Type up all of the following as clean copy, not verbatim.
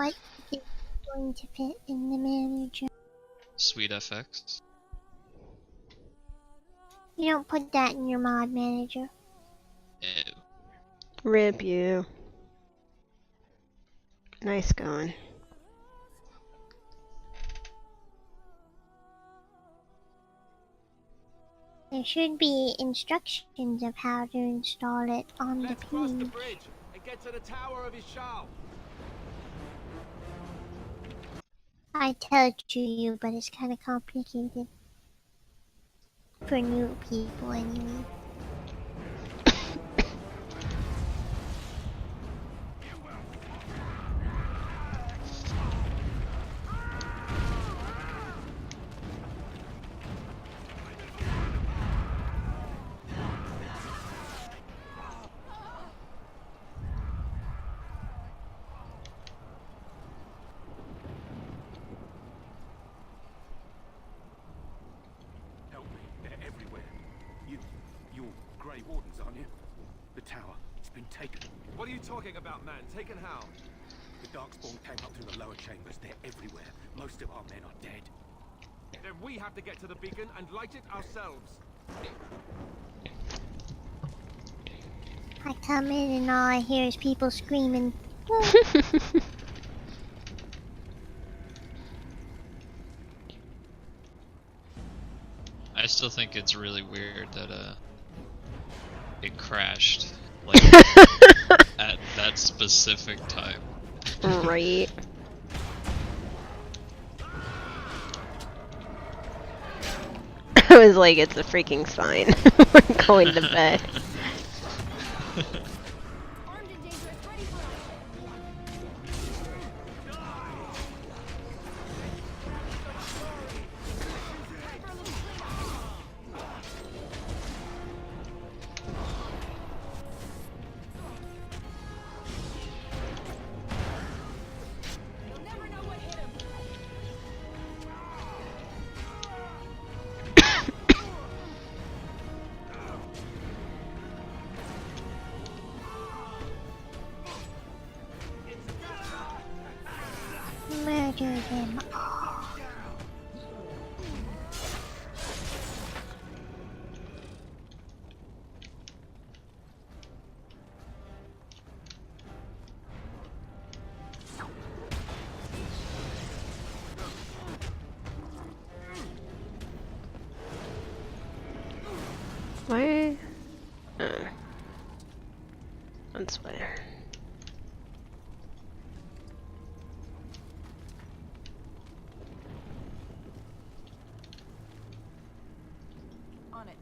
what is going to fit in the manager? Sweet FX. You don't put that in your mod manager. Ew. Rip you. Nice going. There should be instructions of how to install it on the Cross the page. bridge and get to the Tower of Ishal. I tell it to you, but it's kind of complicated. For new people, anyway. Help me, they're everywhere. You're Grey Wardens, aren't you? The tower, it's been taken. What are you talking about, man? Taken how? The Darkspawn came up through the lower chambers. They're everywhere. Most of our men are dead. Then we have to get to the beacon and light it ourselves. I come in and all I hear is people screaming. I still think it's really weird that it crashed like at that specific time. Right. I was like, it's a freaking sign. We're going to bed. Murder them all. Why? That's why. On it.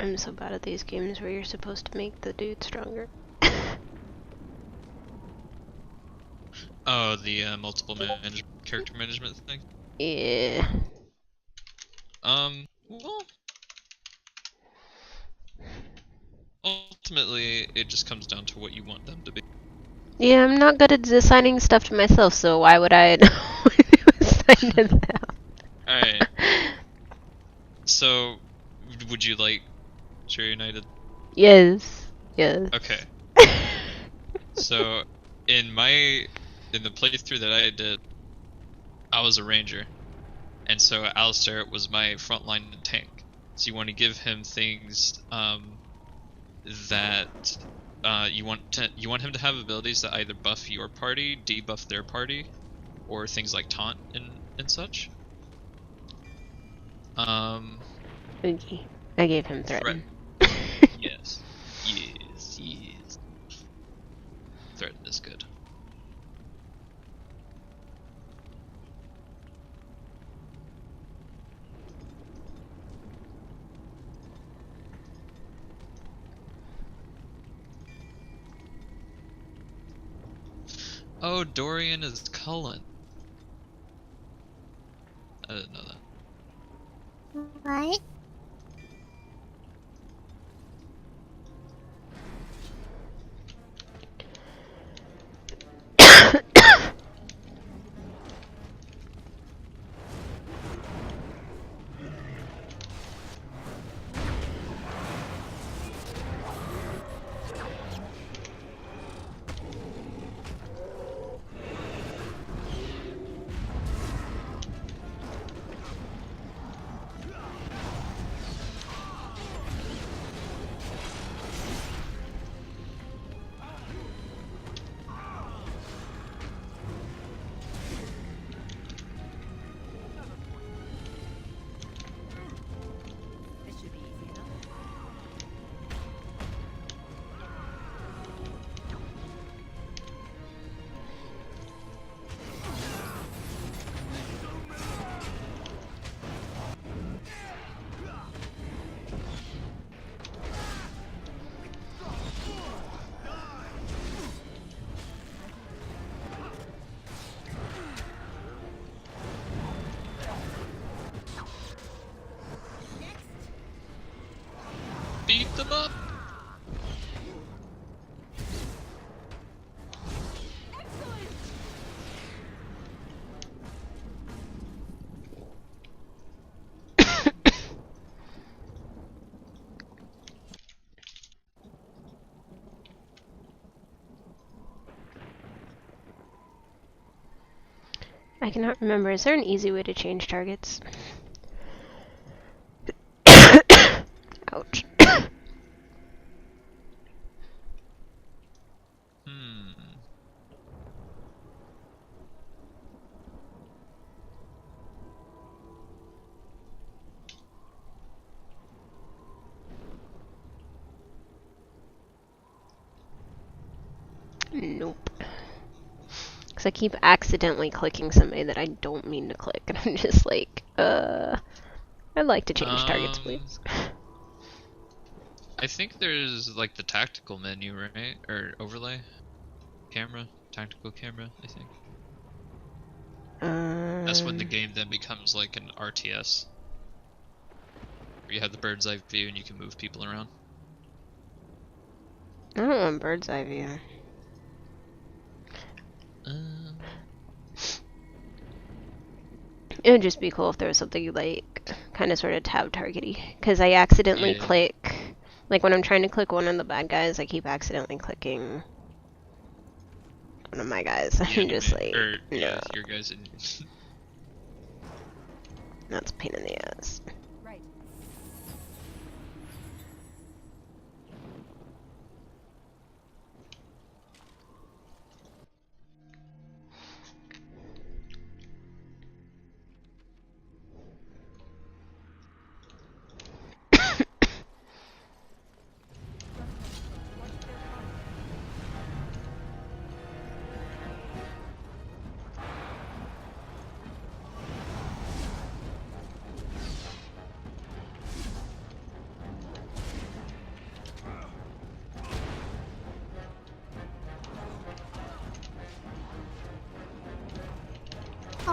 I'm so bad at these games where you're supposed to make the dude stronger. Oh, the multiple character management thing? Yeah. Well, ultimately, it just comes down to what you want them to be. Yeah, I'm not good at assigning stuff to myself, so why would I know if assign to them? Alright. So, would you like Cheer United? Yes. Yes. Okay. So, in the playthrough that I did, I was a ranger. And so Alistair was my frontline tank. So you want to give him things that you want him to have abilities that either buff your party, debuff their party, or things like taunt and such. Okay. I gave him threaten. Yes. Yes. Threaten is good. Oh, Dorian is Cullen. I didn't know that. What? This should be easy enough. Beat them up! I cannot remember. Is there an easy way to change targets? Ouch. Hmm. Nope. Because I keep accidentally clicking somebody that I don't mean to click, and I'm just like, I'd like to change targets, please. I think there's like the tactical menu, right? Or overlay? Camera? Tactical camera, I think. That's when the game then becomes like an RTS. Where you have the bird's eye view and you can move people around. I don't want bird's eye view. It would just be cool if there was something like kind of sort of tab targety. Because I accidentally Yeah. click, like when I'm trying to click one of the bad guys, I keep accidentally clicking one of my guys. The I'm just enemy- like, or, no, yeah, your guys in. that's a pain in the ass. Right.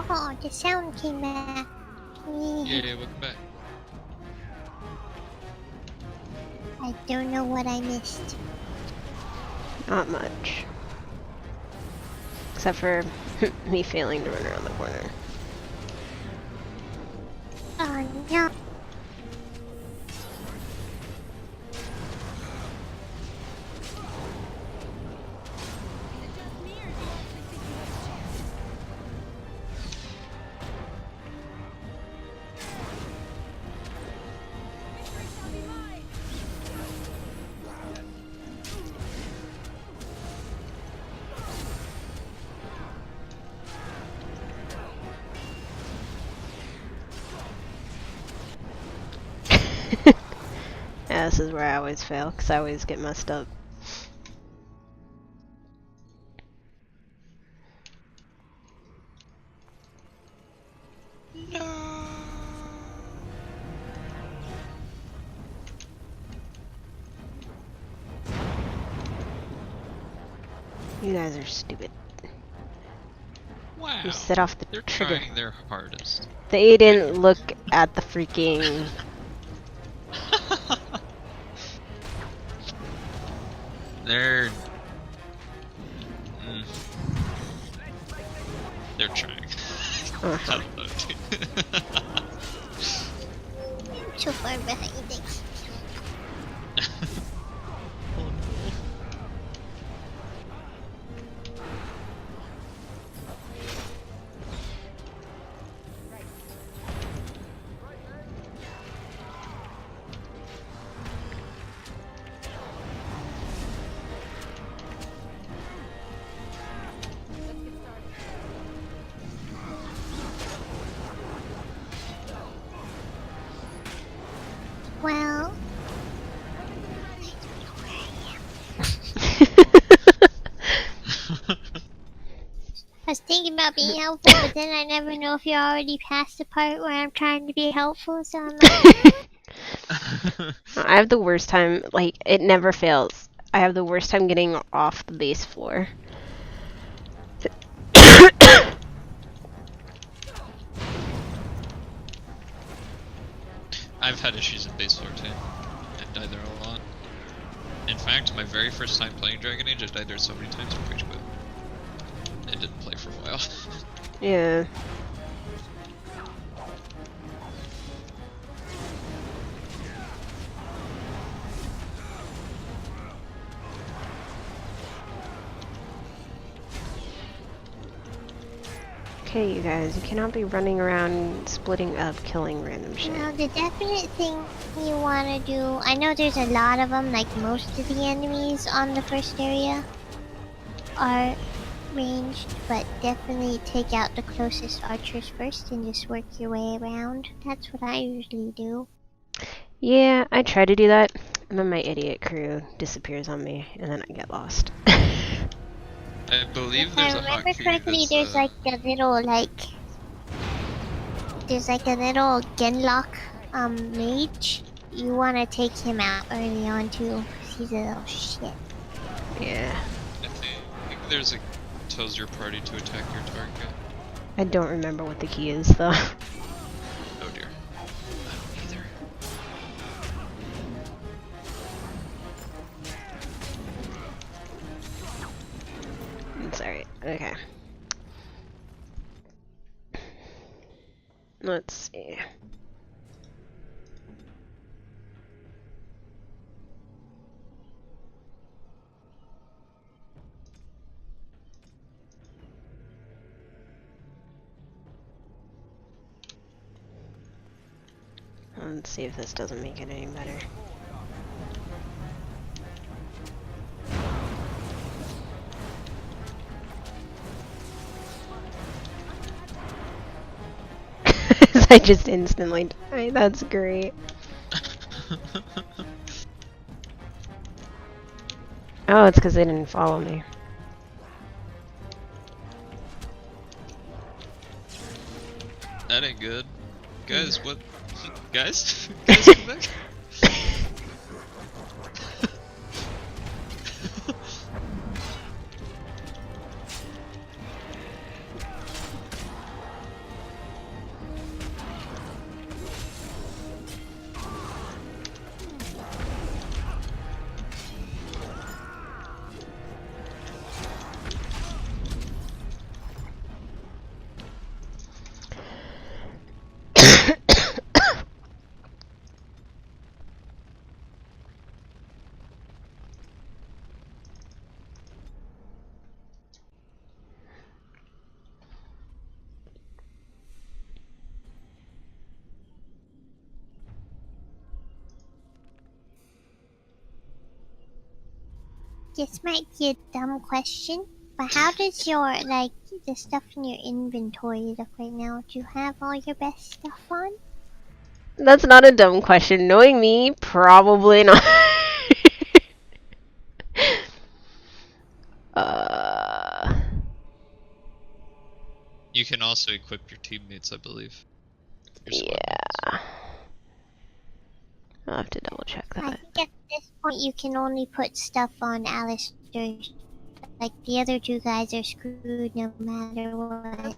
Oh, the sound came back. Yeah, welcome back. I don't know what I missed. Not much. Except for me failing to run around the corner. Oh no. Yeah, this is where I always fail, because I always get messed up. You guys are stupid. You set off the They're trigger. trying their hardest. They didn't look at the freaking... They're... They're trying. I don't know, dude. I'm so far behind it. Oh no. Well, I was thinking about being helpful, but then I never know if you're already past the part where I'm trying to be helpful, so I'm like, I have the worst time, like, it never fails. I have the worst time getting off the base floor. I've had issues in base floor too. I've died there a lot. In fact, my very first time playing Dragon Age, I died there so many times I rage quit. I didn't play for a while. Yeah. Okay, you guys, you cannot be running around splitting up, killing random shit. well, the definite thing you want to do, I know there's a lot of them, like most of the enemies on the first area are ranged, but definitely take out the closest archers first and just work your way around. That's what I usually do. Yeah, I try to do that, and then my idiot crew disappears on me, and then I get lost. I believe If there's I a remember hotkey correctly, that's, there's like a little there's like a little Genlock mage. You want to take him out early on too, 'cause he's a little shit. Yeah. I think there's a tells your party to attack your target. I don't remember what the key is, though. Oh dear. I don't either. It's alright. Okay. Let's see. Let's see if this doesn't make it any better. I just instantly died. That's great. Oh, it's because they didn't follow me. That ain't good. Guys, what? Guys? Guys, come back? This might be a dumb question, but how does your the stuff in your inventory look right now? Do you have all your best stuff on? That's not a dumb question. Knowing me, probably not. You can also equip your teammates, I believe. Your squad Yeah. mates. I'll have to double check I that. think at this point you can only put stuff on Alistair's. Like the other two guys are screwed no matter what.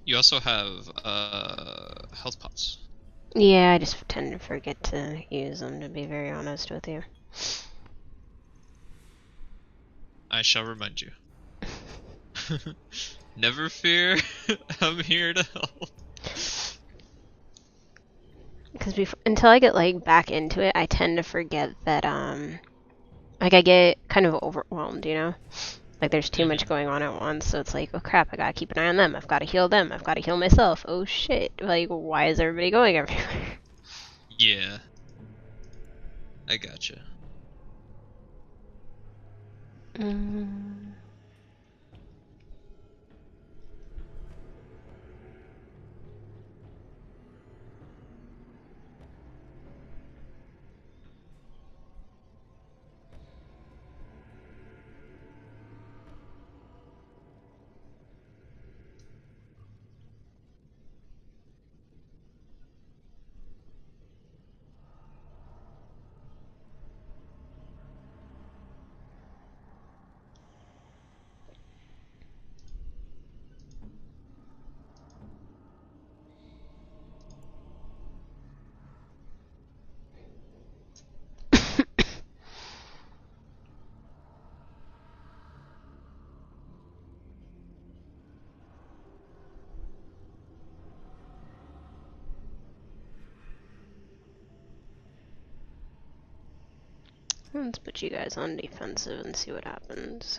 You also have health pots. Yeah, I just tend to forget to use them, to be very honest with you. I shall remind you. Never fear, I'm here to help. Because until I get like back into it, I tend to forget that like I get kind of overwhelmed, you know? Like there's too much going on at once, so it's like, oh crap, I gotta keep an eye on them. I've gotta heal them. I've gotta heal myself. Oh shit. Like, why is everybody going everywhere? Yeah. I gotcha. Let's put you guys on defensive and see what happens.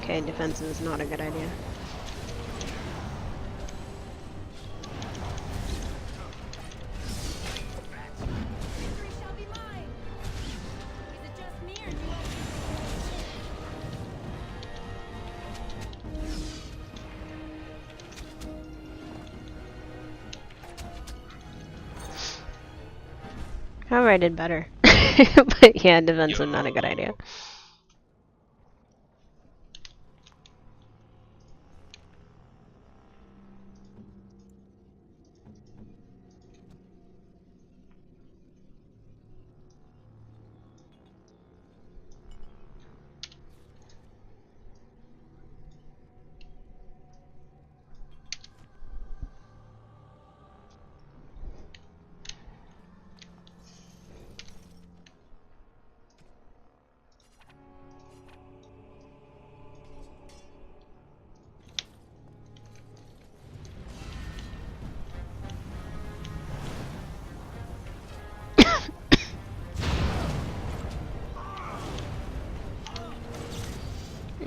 Okay, defensive is not a good idea. However, I did better. But yeah, defensive, not a good idea.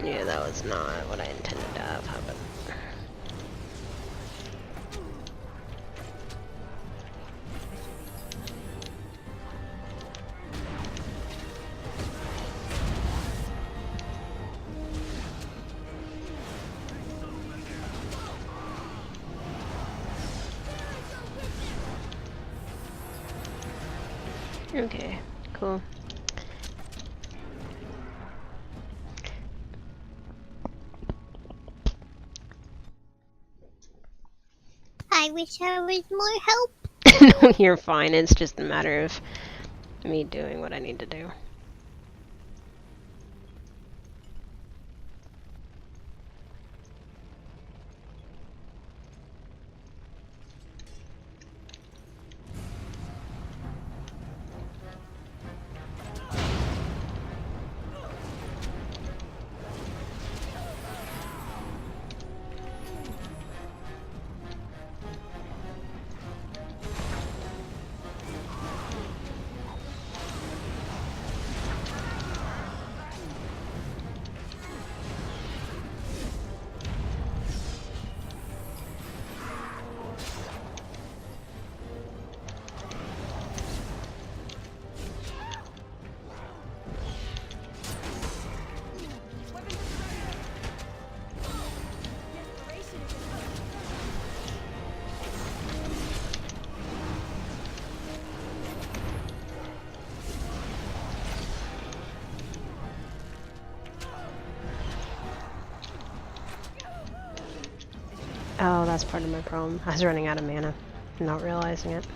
Yeah, that was not what I intended to have happen. Okay, cool. I wish I was more help. No, you're fine. It's just a matter of me doing what I need to do. Oh, that's part of my problem. I was running out of mana, not realizing it.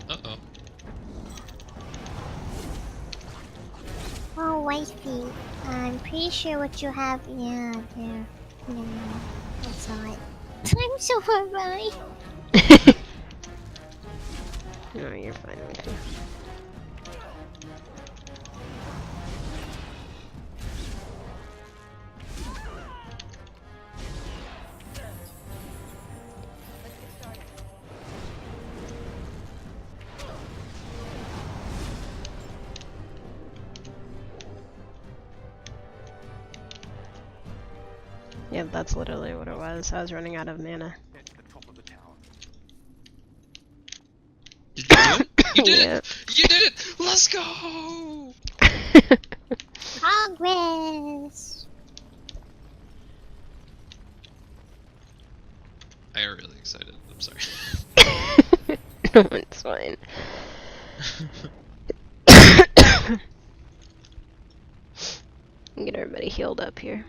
Uh-oh. Oh, wifey. I'm pretty sure what you have. Yeah, there. No, I saw it. I'm so far behind. No, you're fine with me. Yeah, that's literally what it was. I was running out of mana. Get to the top of the tower. Did you do it? You did Yeah. it! You did it! Let's go! Progress. I got really excited. I'm sorry. No, it's fine. Get everybody healed up here.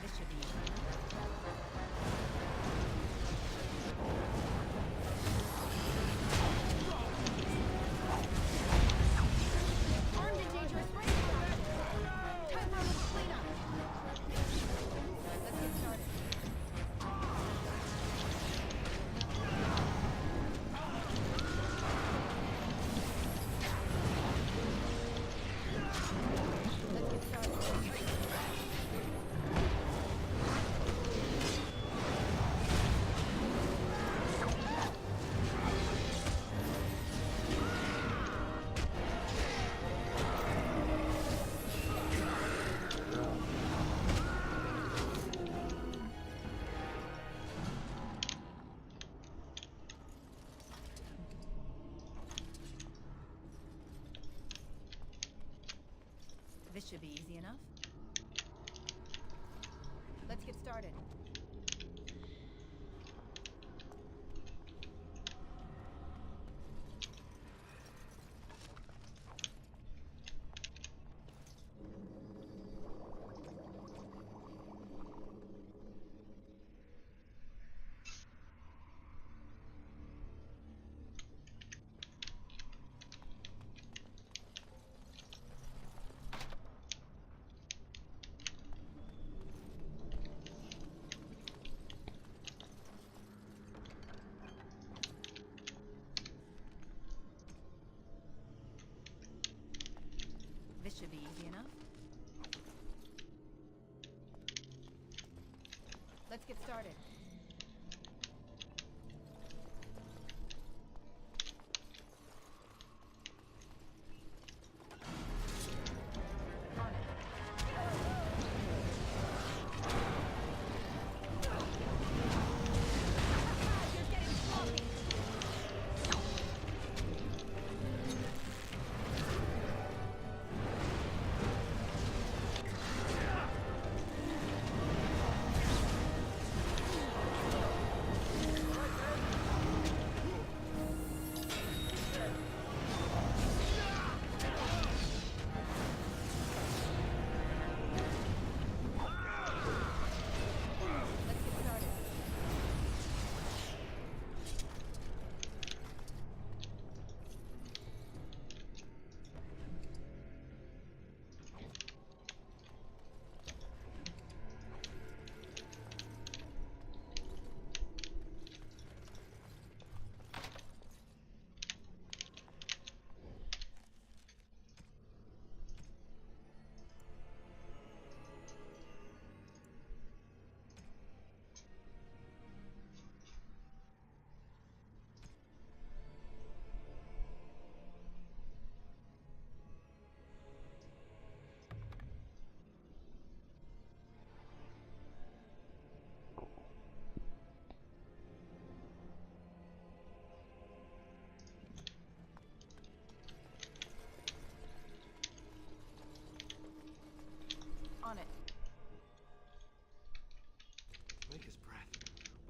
This should be easy. Armed and dangerous right now. Time for a little cleanup. Let's get started. Let's get started. This should be easy enough. Let's get started. This should be easy enough. Let's get started. On it.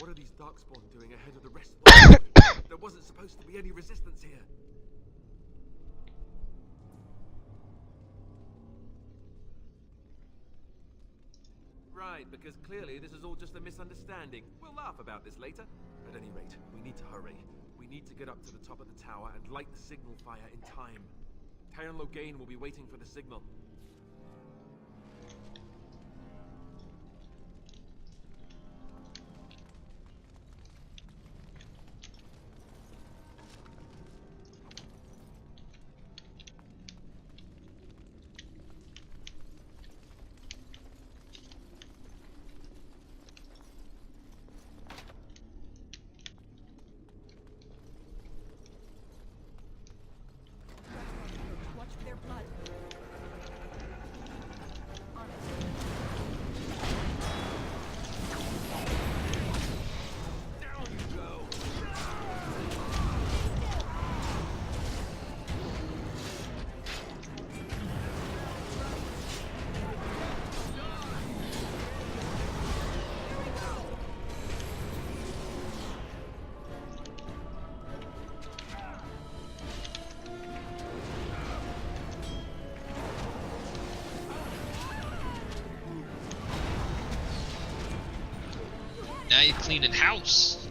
What are these darkspawn doing ahead of the rest of the world? There wasn't supposed to be any resistance here. Right, because clearly this is all just a misunderstanding. We'll laugh about this later. At any rate, we need to hurry. We need to get up to the top of the tower and light the signal fire in time. Tyron Loghain will be waiting for the signal. Watch for their blood. On it. Down you go! Now you're cleaning house.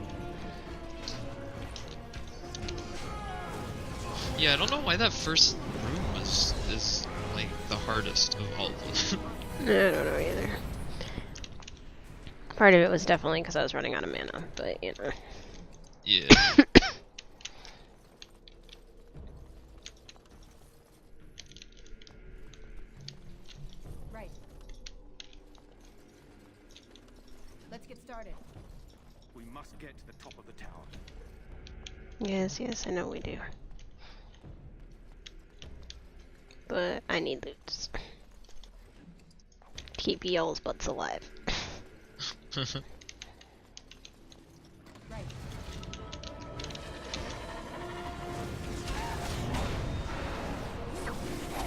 Yeah, I don't know why that first room is like the hardest of all of them. I don't know either. Part of it was definitely because I was running out of mana, but you know. Yeah. Right. Let's get started. We must get to the top of the tower. Yes, I know we do. But I need loots. Keep y'all's butts alive. Right. Move and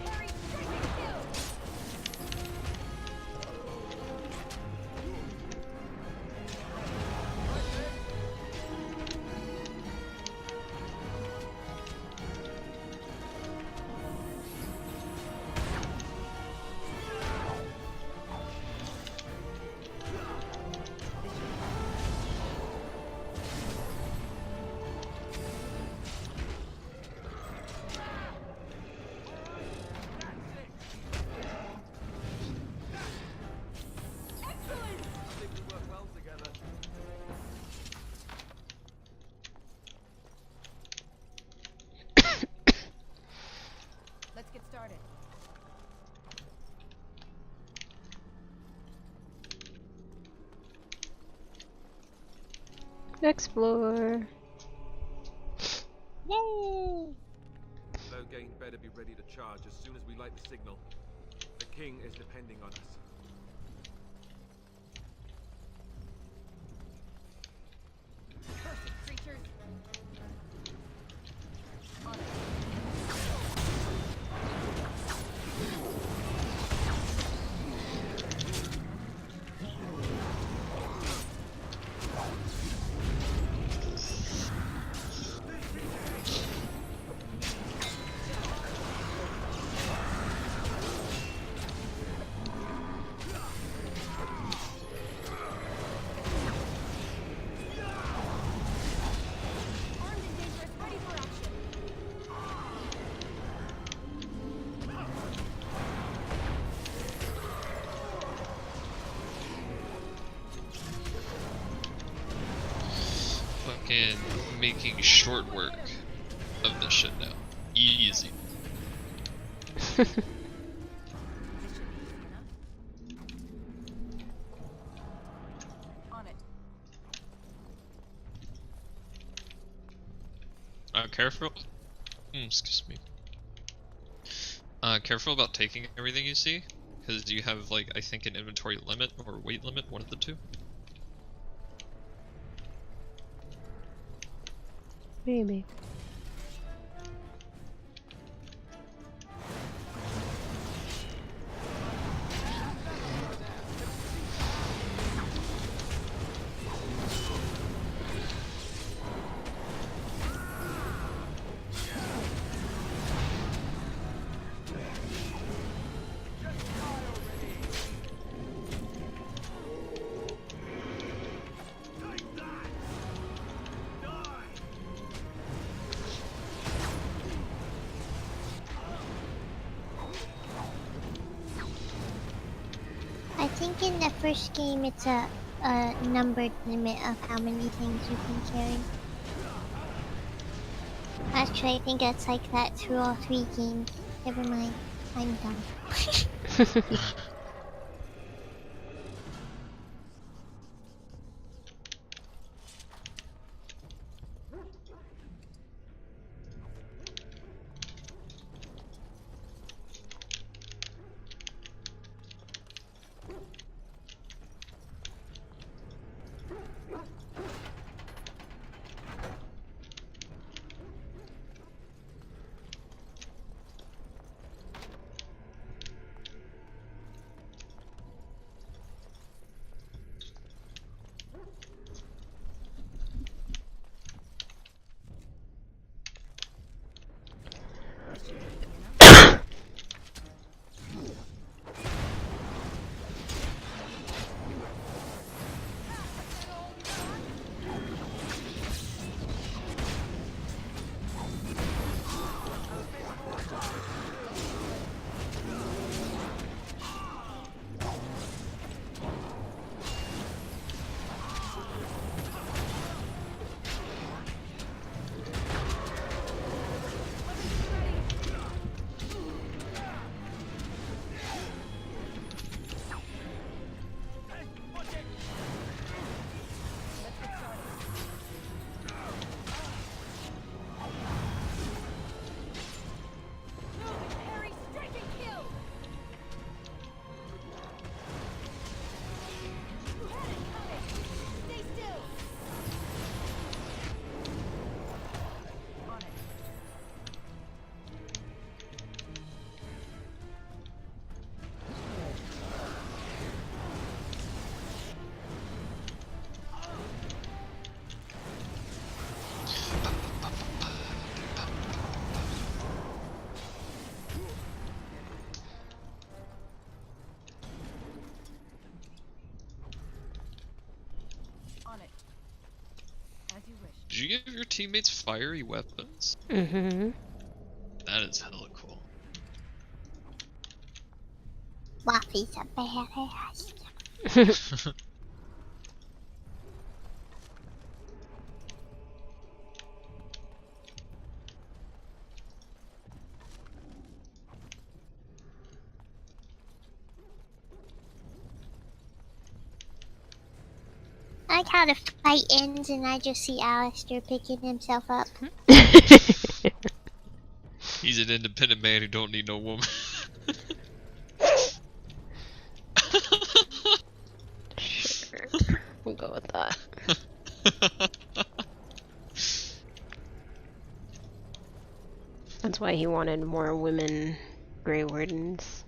carry straight to kill. Excellent. I think we work well together. Let's get started. Explore. Yay! Loghain better be ready to charge as soon as we light the signal. The king is depending on us. Cursed creatures. On it. Armed and dangerous, ready for action. Fucking making short work of this shit now. Easy. This should be easy enough. On it. Careful. Excuse me. Careful about taking everything you see, because you have like I think an inventory limit or weight limit, one of the two. Maybe. think in the first game it's a numbered limit of how many things you can carry. Actually, I think it's like that through all 3 games. Never mind. I'm done. Harry, strike and kill! You had it coming! Stay still! On it. On it. As you wish. Did you give your teammates fiery weapons? Mm-hmm. That is hella cool. Waffy's a badass. I like how the fight ends and I just see Alistair picking himself up. He's an independent man who don't need no woman. Sure. We'll go with that. That's why he wanted more women Grey Wardens.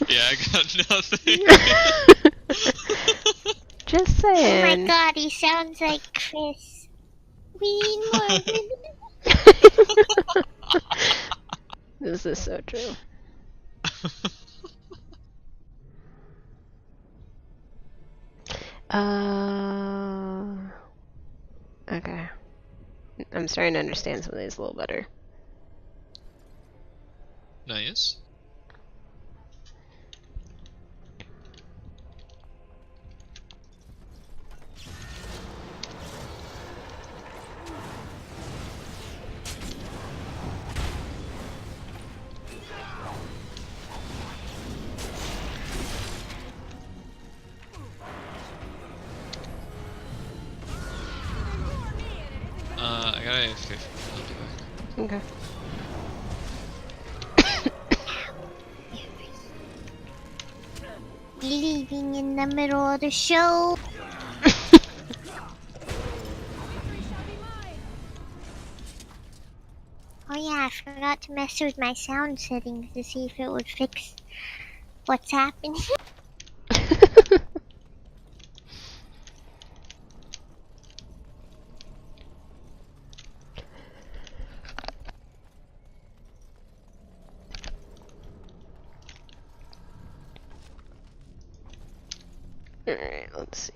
Yeah, I got nothing. Just Oh my saying. god, he sounds like Chris. We need more women. This is so true. Okay. I'm starting to understand some of these a little better. Nice. I got a 50. I'll be back. Okay. Leaving in the middle of the show. Oh yeah, I forgot to mess with my sound settings to see if it would fix what's happening. Alright, let's see.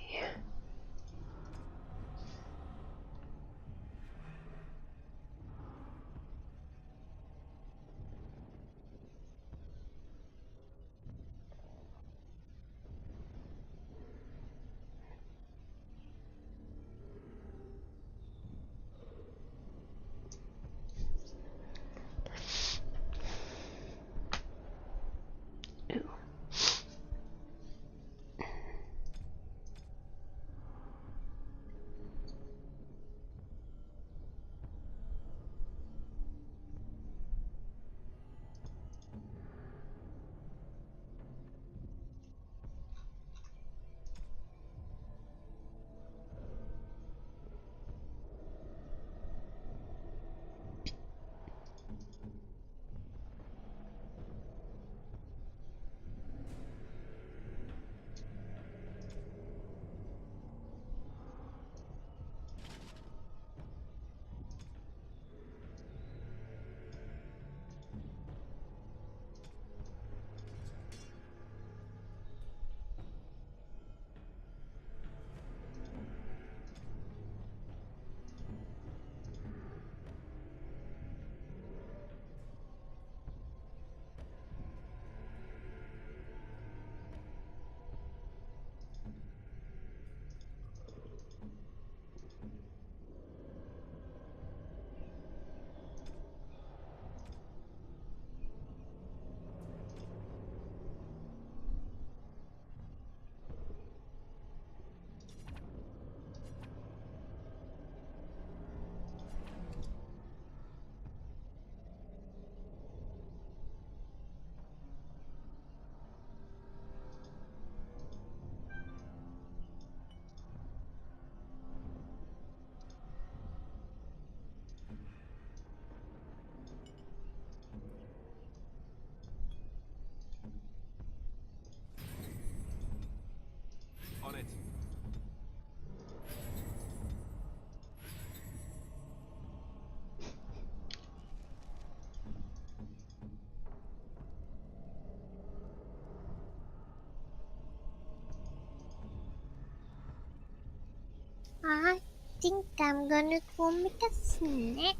I think I'm gonna go make a snack.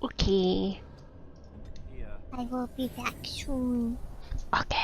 Okay. Here. I will be back soon. Okay.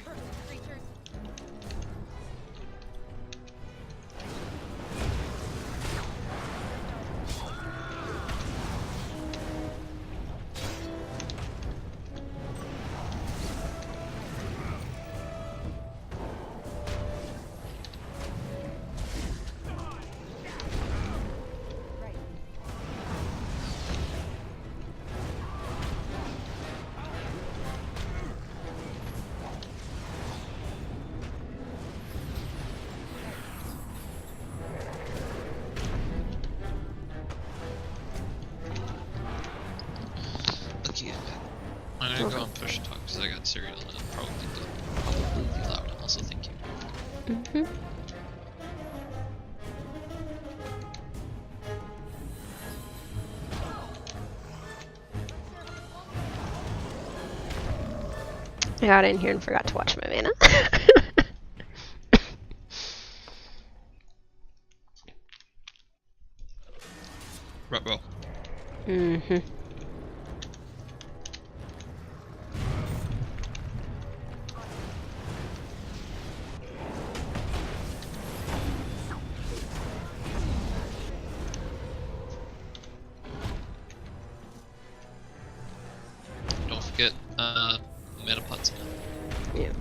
Cursed creatures. Right. Okay. I'm gonna go and push talk because I got cereal and it'll probably be loud. Also, thank you. Mm-hmm. I got in here and forgot to watch my mana. Right, well. Mm-hmm. Don't forget, mana pots. Yeah.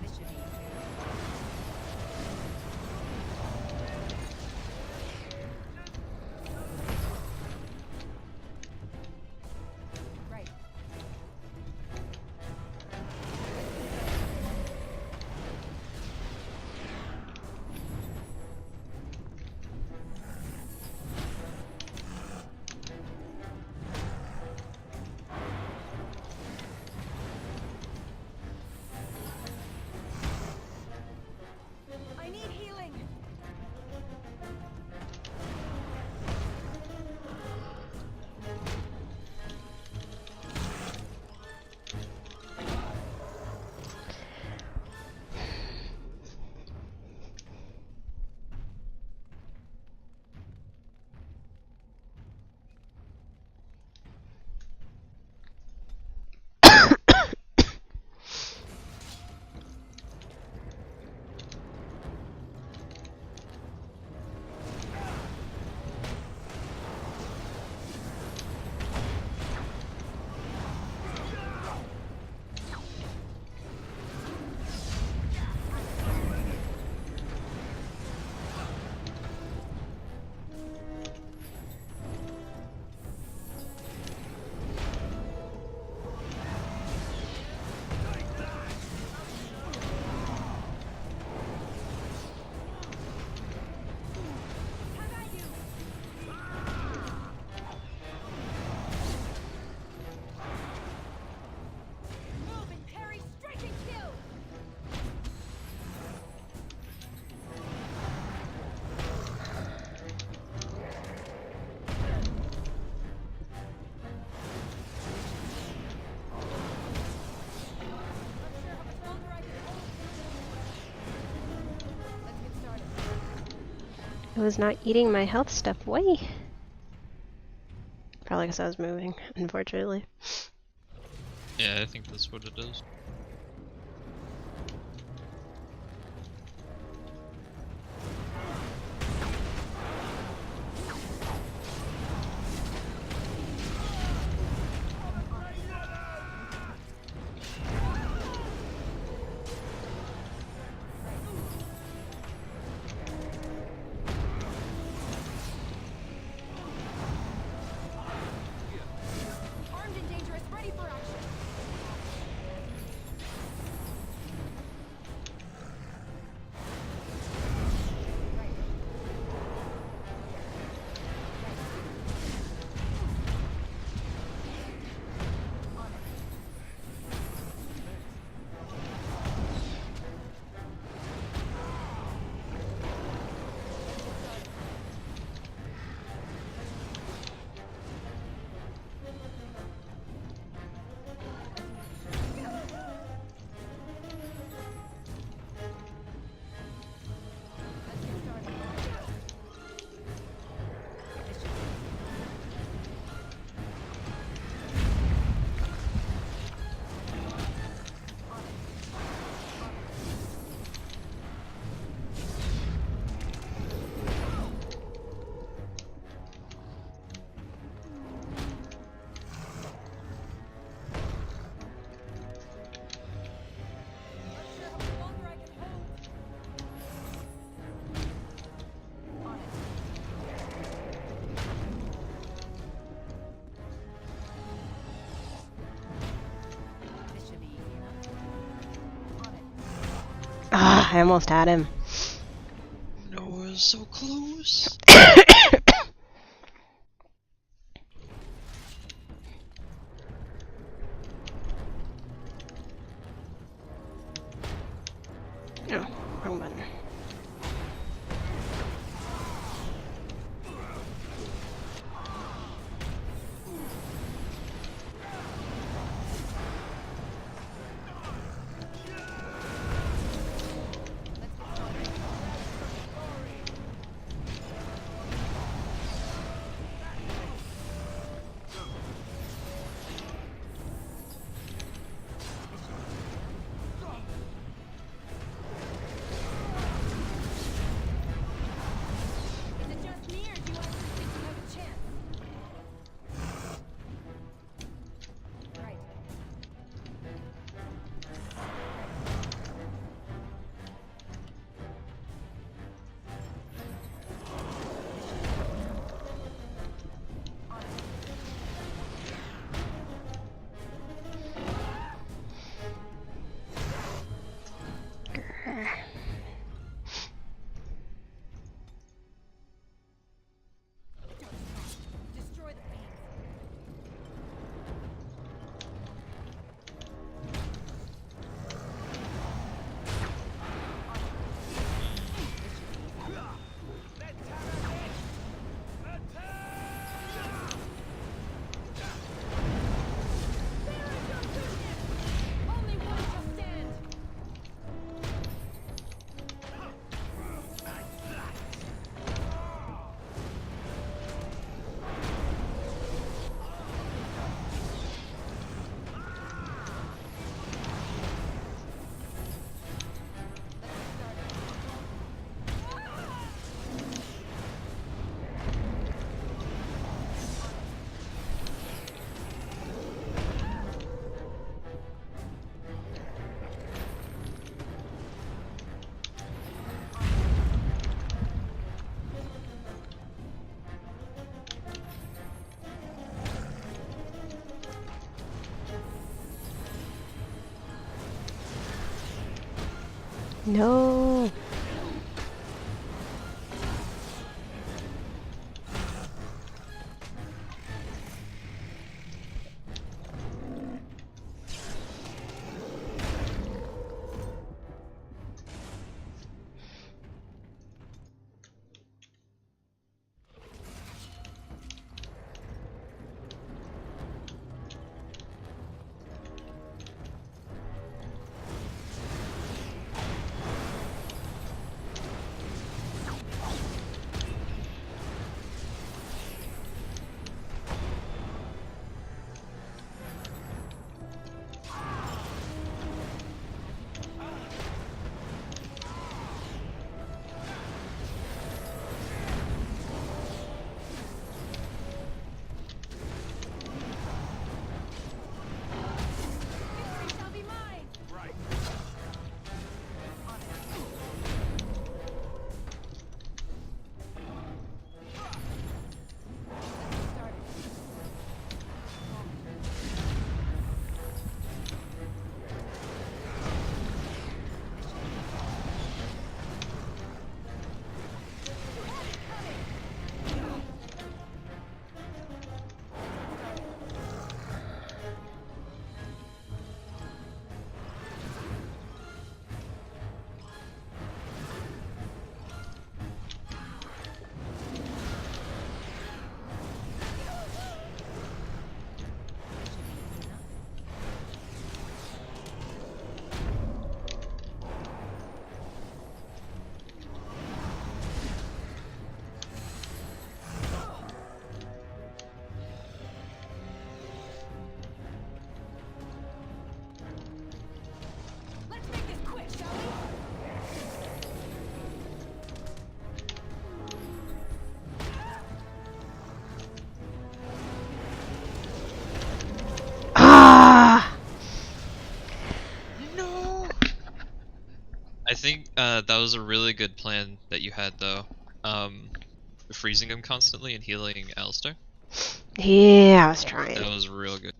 This should be easy. Right. I need healing. How about you? Move and parry, strike and kill. Not sure how much longer I can hold. Let's get started. I was not eating my health stuff away. Probably because I was moving, unfortunately. Yeah, I think that's what it is. I almost had him. No, it was so close. No, wrong button. Is it just me, or do you actually think you have a chance? Right. Destroy the beams. Only one shall stand. No. Victory shall be mine. Right. Let's make this quick, shall we? Ah! No. I think that was a really good plan that you had, though. Freezing him constantly and healing Alistair. Yeah, I was That trying. was real good.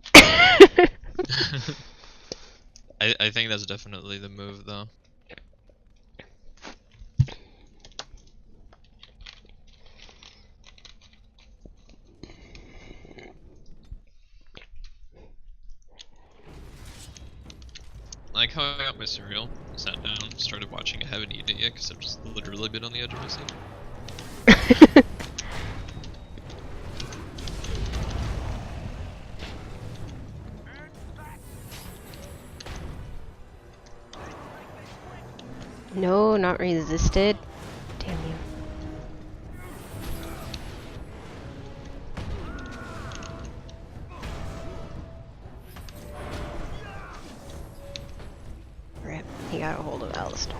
I think that's definitely the move, though. like how I got my cereal, sat down, started watching. I haven't eaten it yet because I've just literally been on the edge of my seat. No, not resisted. Damn you. Rip, he got a hold of Alistair.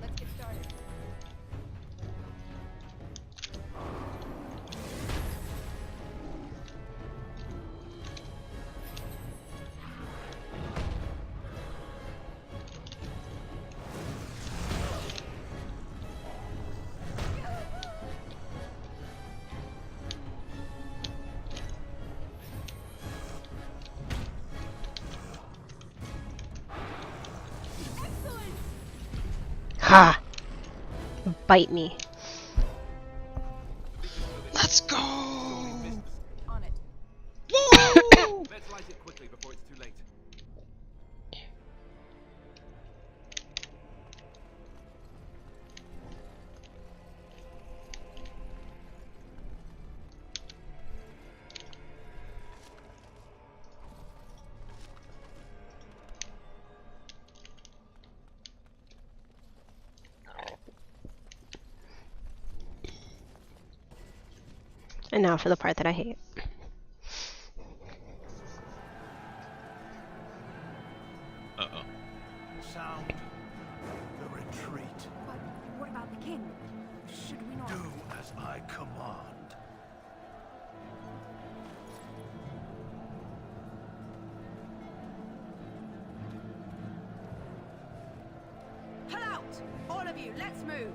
Let's get started. Let's get started. Let's get started. Excellent! Ha! Bite me. Let's go! On it. Let's light it quickly before it's too late. And now for the part that I hate. Uh-oh. Sound the retreat. But what about the king? Should we not? Do as I command. Pull out! All of you, let's move!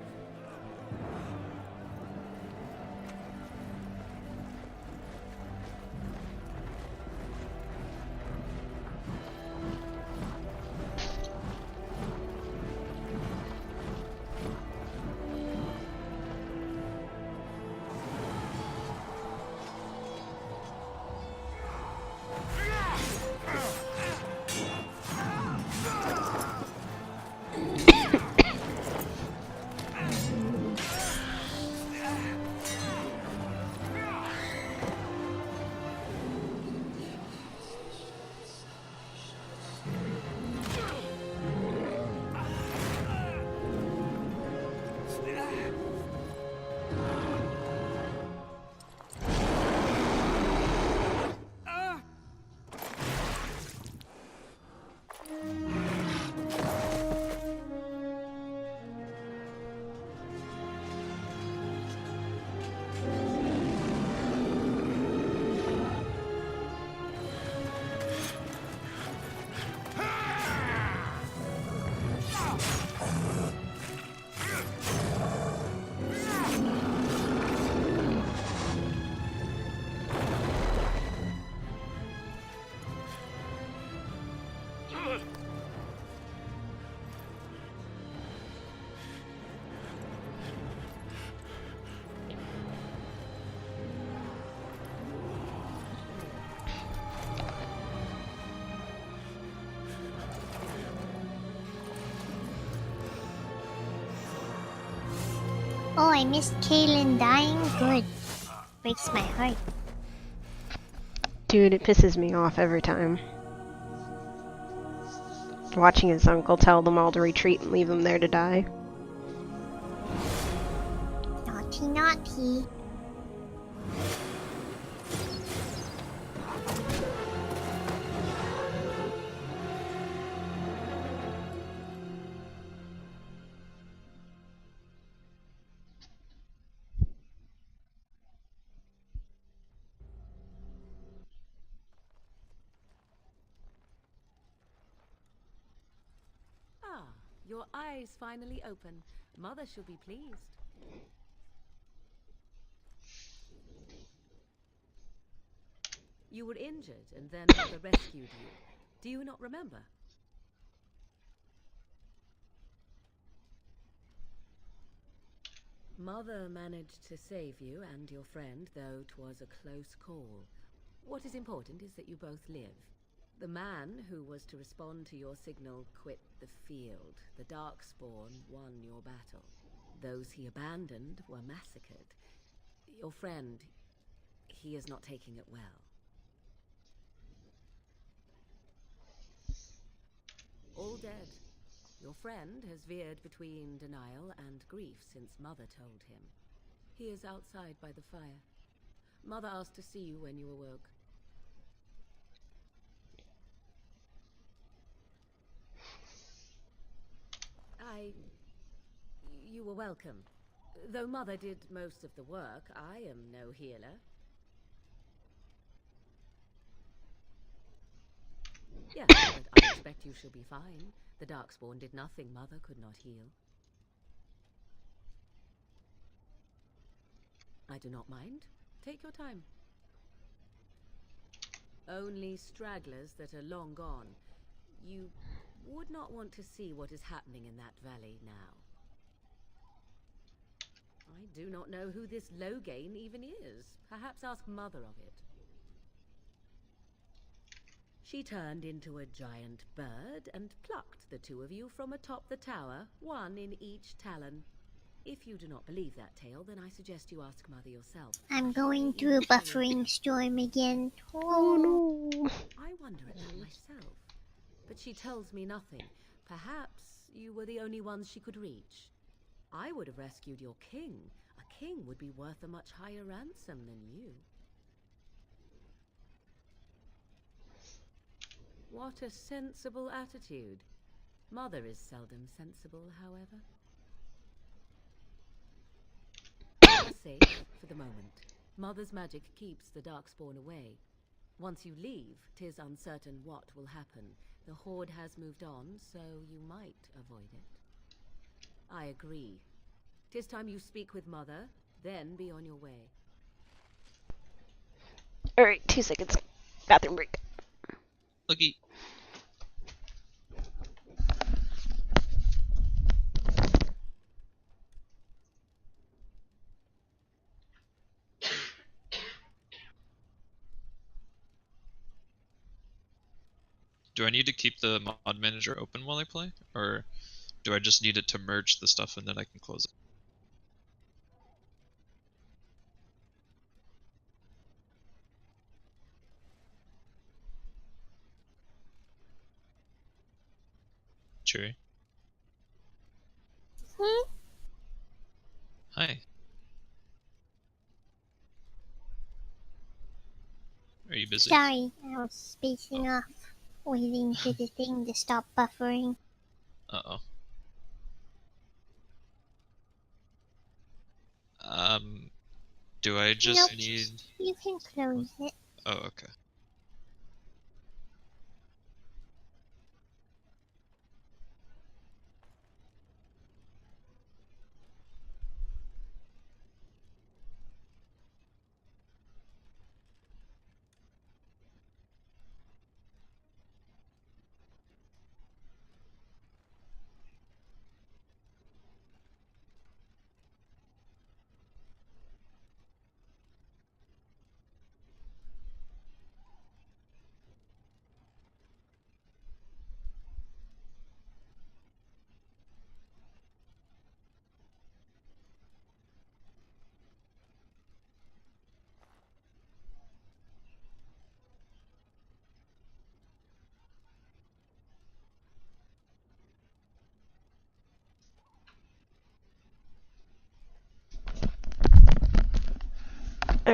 Oh, I missed Kaylin dying? Good. Breaks my heart. Dude, it pisses me off every time. Watching his uncle tell them all to retreat and leave him there to die. Naughty, naughty. Ah, your eyes finally open. Mother shall be pleased. You were injured, and then Mother rescued you. Do you not remember? Mother managed to save you and your friend, though 'twas a close call. What is important is that you both live. The man who was to respond to your signal quit the field. The Darkspawn won your battle. Those he abandoned were massacred. Your friend, he is not taking it well. All dead. Your friend has veered between denial and grief since Mother told him. He is outside by the fire. Mother asked to see you when you awoke. You were welcome. Though Mother did most of the work, I am no healer. Yes, but I expect you shall be fine. The Darkspawn did nothing Mother could not heal. I do not mind. Take your time. Only stragglers that are long gone. You would not want to see what is happening in that valley now. I do not know who this Loghain even is. Perhaps ask Mother of it. She turned into a giant bird and plucked the two of you from atop the tower, one in each talon. If you do not believe that tale, then I suggest you ask Mother yourself. I'm going through a buffering storm again. Oh no. I wonder at that myself. But she tells me nothing. Perhaps you were the only ones she could reach. I would have rescued your king. A king would be worth a much higher ransom than you. What a sensible attitude. Mother is seldom sensible, however. You are safe for the moment. Mother's magic keeps the Darkspawn away. Once you leave, 'tis uncertain what will happen. The Horde has moved on, so you might avoid it. I agree. 'Tis time you speak with Mother, then be on your way. Alright, 2 seconds. Bathroom break. Looky. Do I need to keep the mod manager open while I play? Or do I just need it to merge the stuff and then I can close it? Cherry. Hi. Are you busy? sorry, I was spacing off, waiting for the thing to stop buffering. Uh-oh. Do I just Nope. need... You can close it. Oh, okay.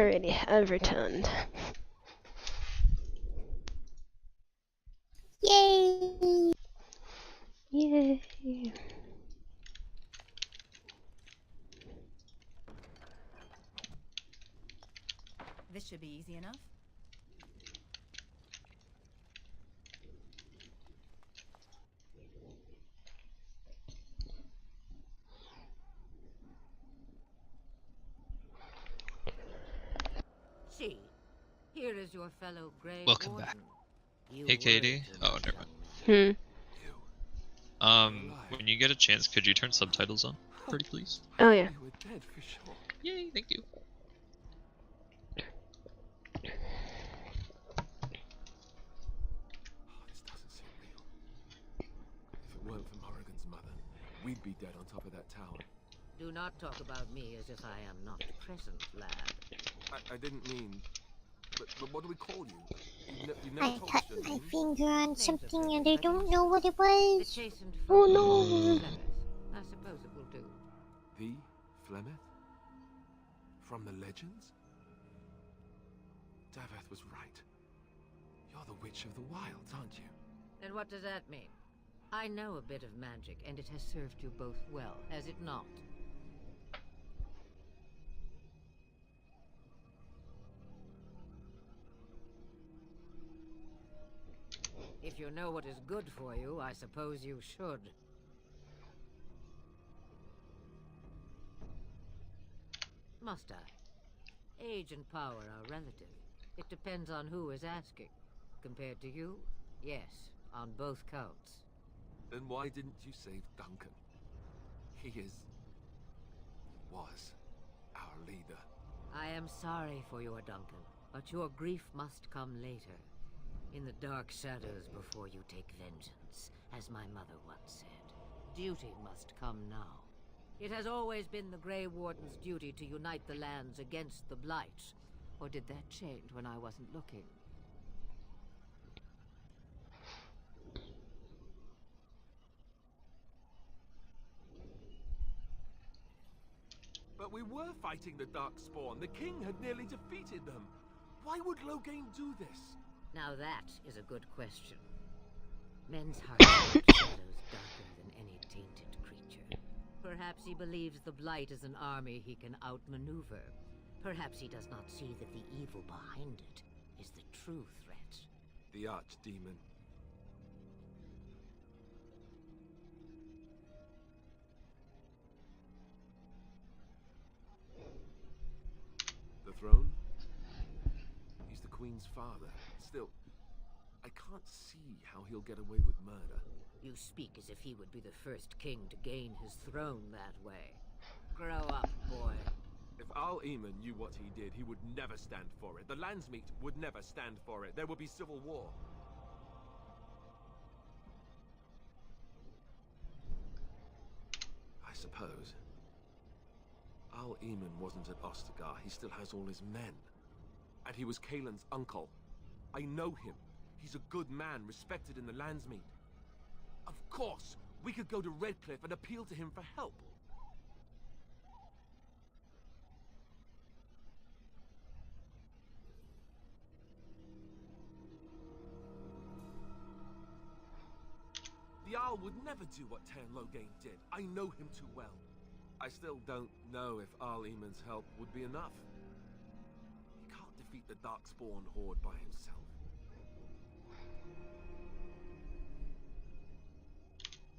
Alrighty, I've returned. Yay! Yay! This should be easy enough. See, here is your fellow Grey Welcome Warden. back. You Hey, were Katie. to Oh, meet never mind. young man. Hmm. When you get a chance, could you turn subtitles on, pretty please? Oh yeah. You were dead for sure. Yay, thank you. Oh, this doesn't seem real. If it weren't for Morrigan's mother, we'd be dead on top of that tower. Do not talk about me as if I am not present, lad. I didn't mean... But what do we call you? You I never told cut us your my name. finger on Names something are and I perfect don't know what it The was. chastened Oh, folk no. of Flemeth. I suppose it will do. The Flemeth? From the legends? Daveth was right. You're the Witch of the Wilds, aren't you? And what does that mean? I know a bit of magic, and it has served you both well, has it not? If you know what is good for you, I suppose you should. Must I? Age and power are relative. It depends on who is asking. Compared to you, yes, on both counts. Then why didn't you save Duncan? He was our leader. I am sorry for your Duncan, but your grief must come later. In the dark shadows before you take vengeance, as my mother once said. Duty must come now. It has always been the Grey Warden's duty to unite the lands against the Blight. Or did that change when I wasn't looking? But we were fighting the Darkspawn. The king had nearly defeated them. Why would Loghain do this? Now that is a good question. Men's hearts hold shadows darker than any tainted creature. Perhaps he believes the Blight is an army he can outmaneuver. Perhaps he does not see that the evil behind it is the true threat. The Archdemon. The throne? He's the Queen's father. Still, I can't see how he'll get away with murder. You speak as if he would be the first king to gain his throne that way. Grow up, boy. If Al Eamon knew what he did, he would never stand for it. The Landsmeet would never stand for it. There would be civil war. I suppose. Al Eamon wasn't at Ostagar. He still has all his men. And he was Kaelin's uncle. I know him. He's a good man, respected in the Landsmeet. Of course, we could go to Redcliffe and appeal to him for help. The Jarl would never do what Tairn Loghain did. I know him too well. I still don't know if Al Eamon's help would be enough. He can't defeat the Darkspawn horde by himself.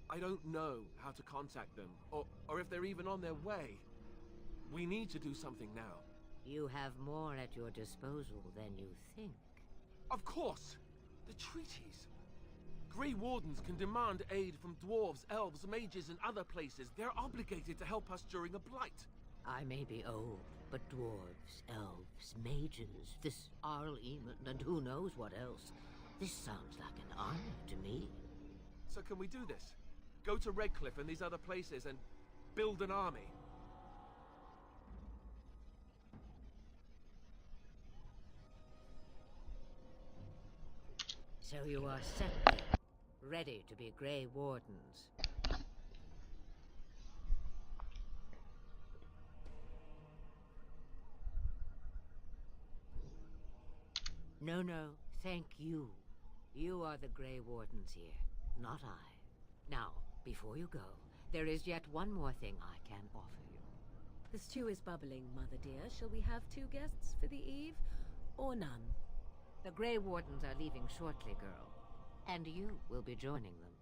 I don't know how to contact them, or if they're even on their way. We need to do something now. You have more at your disposal than you think. Of course! The treaties! Grey Wardens can demand aid from dwarves, elves, mages, and other places. They're obligated to help us during a blight. I may be old, but dwarves, elves, mages, this Arl Eamon, and who knows what else. This sounds like an honor to me. So can we do this? Go to Redcliffe and these other places and build an army? So you are set then, ready to be Grey Wardens. No, thank you. You are the Grey Wardens here, not I. Now, before you go, there is yet one more thing I can offer you. The stew is bubbling, Mother dear. Shall we have 2 guests for the eve, or none? The Grey Wardens are leaving shortly, girl. And you will be joining them.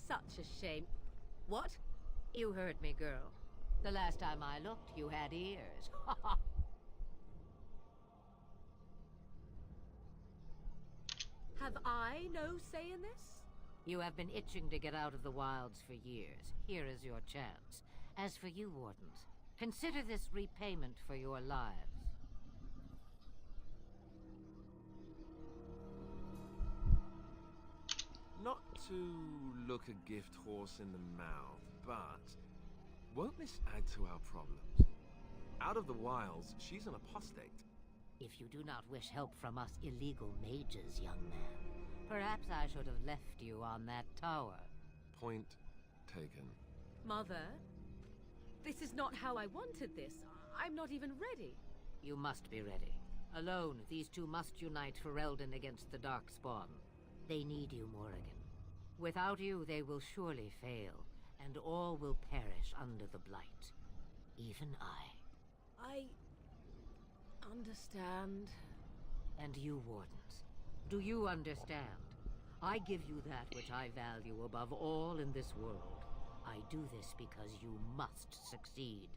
Such a shame. What? You heard me, girl. The last time I looked, you had ears. Have I no say in this? You have been itching to get out of the wilds for years. Here is your chance. As for you, Wardens, consider this repayment for your lives. Not to look a gift horse in the mouth, but won't this add to our problems? Out of the wilds, she's an apostate. If you do not wish help from us illegal mages, young man, perhaps I should have left you on that tower. Point taken. Mother, this is not how I wanted this. I'm not even ready. You must be ready. Alone, these two must unite for Eldon against the Darkspawn. They need you, Morrigan. Without you, they will surely fail, and all will perish under the Blight. Even I. Understand. And you, Wardens, do you understand? I give you that which I value above all in this world. I do this because you must succeed.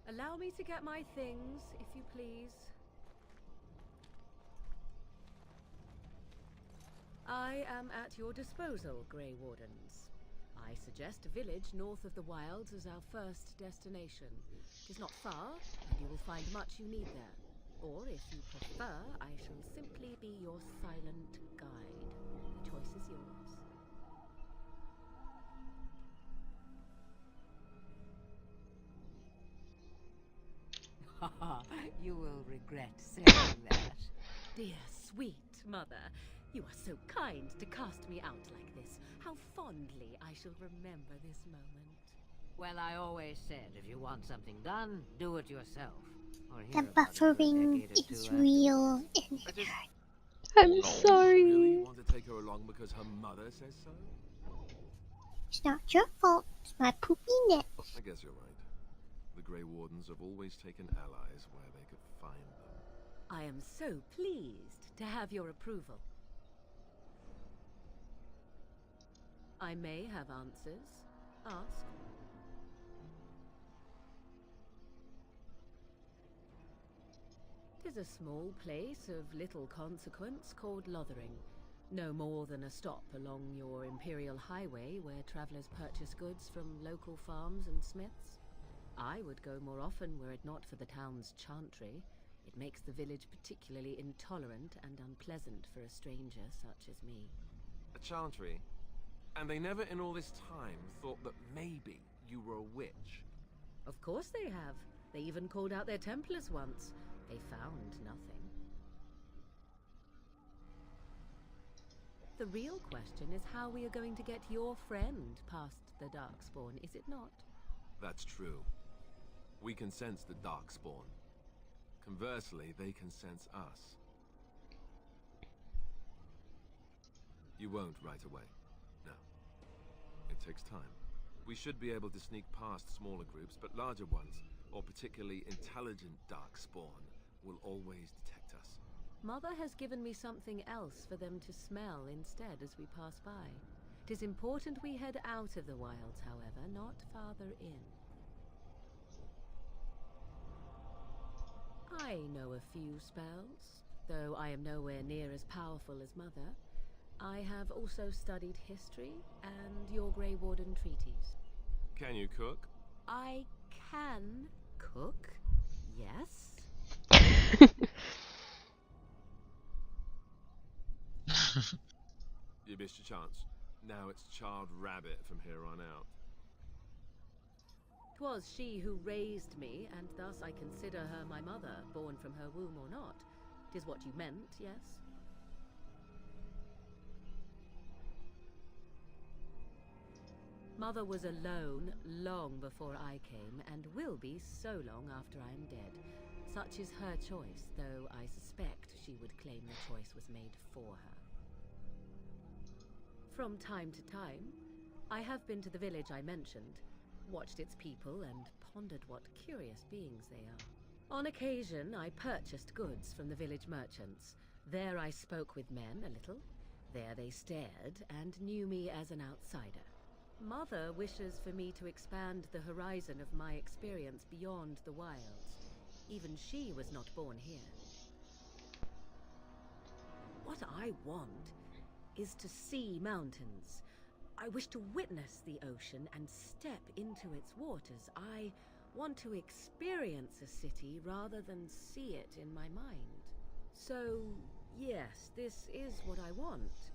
Allow me to get my things, if you please. I am at your disposal, Grey Wardens. I suggest a village north of the wilds as our first destination. It is not far, and you will find much you need there. Or, if you prefer, I shall simply be your silent guide. The choice is yours. Haha, you will regret saying that. Dear, sweet mother, you are so kind to cast me out like this. How fondly I shall remember this moment. Well, I always said, if you want something done, do it yourself. Or The hear about it for a buffering decade or is two real in I just I'm really sorry. want to take her along because her mother says so? It's not your fault. It's my poopy neck. I guess you're right. The Grey Wardens have always taken allies where they could find them. I am so pleased to have your approval. I may have answers. Ask. Tis a small place of little consequence called Lothering. No more than a stop along your Imperial Highway where travelers purchase goods from local farms and smiths. I would go more often were it not for the town's chantry. It makes the village particularly intolerant and unpleasant for a stranger such as me. A chantry? And they never in all this time thought that maybe you were a witch? Of course they have. They even called out their Templars once. They found nothing. The real question is how we are going to get your friend past the Darkspawn, is it not? That's true. We can sense the Darkspawn. Conversely, they can sense us. You won't right away. No. It takes time. We should be able to sneak past smaller groups, but larger ones, or particularly intelligent Darkspawn, will always detect us. Mother has given me something else for them to smell instead as we pass by. It is important we head out of the wilds, however, not farther in. I know a few spells, though I am nowhere near as powerful as Mother. I have also studied history and your Grey Warden treaties. Can you cook? I can cook, yes. You missed your chance. Now it's charred rabbit from here on out. 'Twas she who raised me, and thus I consider her my mother, born from her womb or not. 'Tis what you meant, yes? Mother was alone long before I came, and will be so long after I am dead. Such is her choice, though I suspect she would claim the choice was made for her. From time to time, I have been to the village I mentioned, watched its people, and pondered what curious beings they are. On occasion, I purchased goods from the village merchants. There I spoke with men a little. There they stared and knew me as an outsider. Mother wishes for me to expand the horizon of my experience beyond the wilds. Even she was not born here. What I want is to see mountains. I wish to witness the ocean and step into its waters. I want to experience a city rather than see it in my mind. So, yes, this is what I want.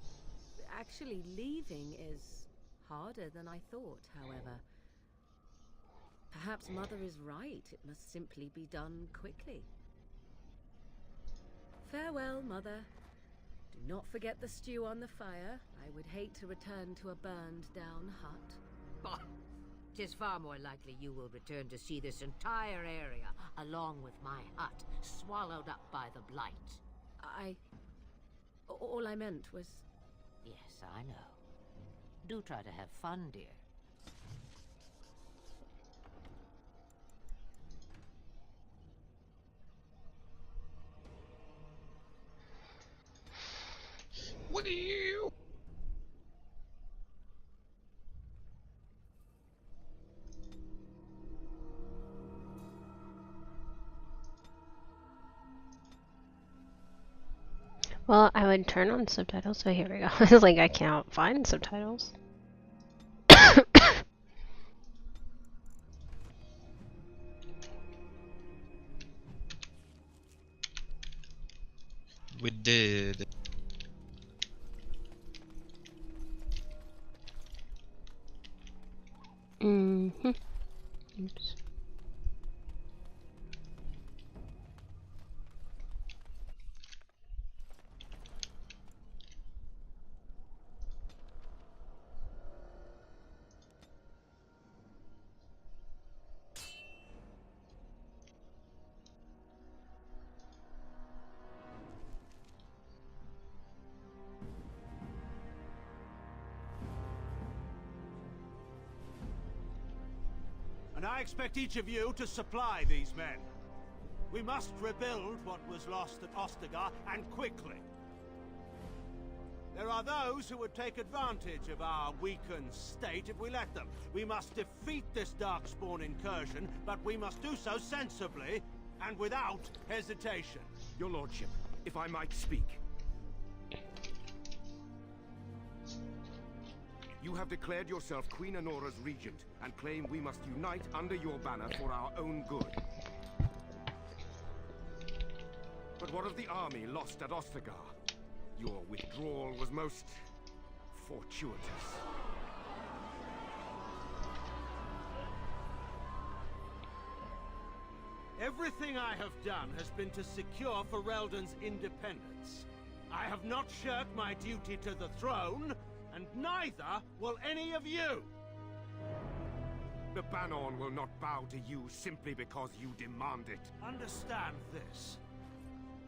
Actually, leaving is harder than I thought, however. Perhaps Mother is right. It must simply be done quickly. Farewell, Mother. Do not forget the stew on the fire. I would hate to return to a burned-down hut. Bah! 'Tis far more likely you will return to see this entire area, along with my hut, swallowed up by the blight. All I meant was... Yes, I know. Do try to have fun, dear. What are you? Well, I would turn on subtitles, so here we go. I was like, I can't find subtitles. We did. Mm-hmm. Oops. And I expect each of you to supply these men. We must rebuild what was lost at Ostagar, and quickly. There are those who would take advantage of our weakened state if we let them. We must defeat this Darkspawn incursion, but we must do so sensibly and without hesitation. Your lordship, if I might speak. You have declared yourself Queen Honora's regent, and claim we must unite under your banner for our own good. But what of the army lost at Ostagar? Your withdrawal was most fortuitous. Everything I have done has been to secure Ferelden's independence. I have not shirked my duty to the throne, and neither will any of you! The Banon will not bow to you simply because you demand it. Understand this.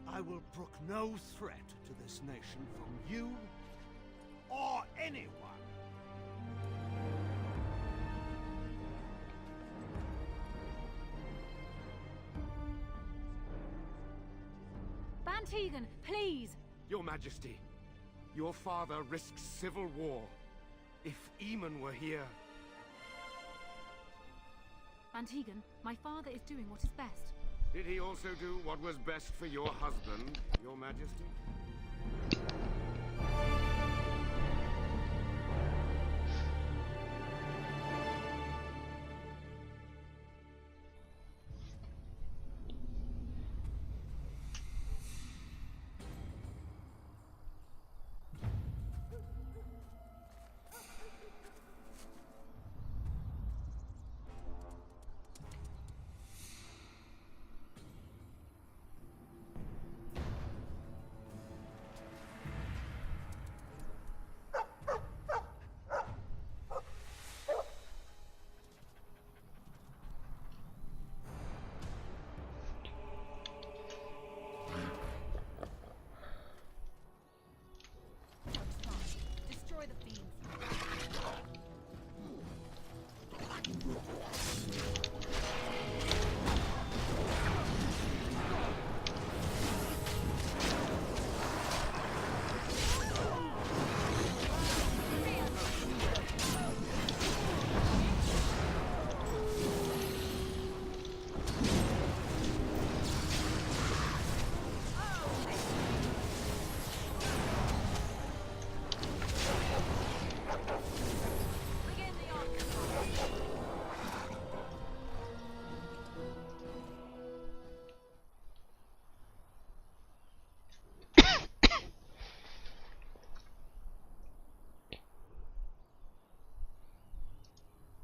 I will brook no threat to this nation from you or anyone. Bantegan, please! Your Majesty, your father risks civil war. If Eamon were here... Bantegan, my father is doing what is best. Did he also do what was best for your husband, Your Majesty?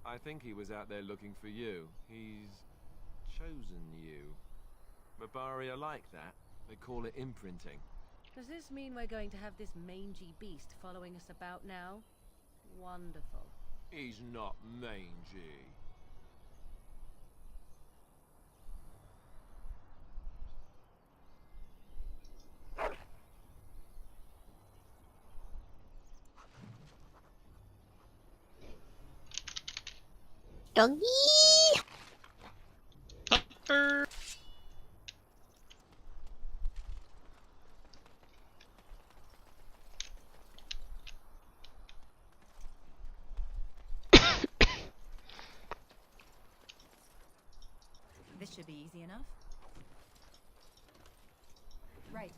I think he was out there looking for you. He's chosen you. Barbari are like that. They call it imprinting. Does this mean we're going to have this mangy beast following us about now? Wonderful. He's not mangy. Doggy! Pupper. This should be easy enough. Right.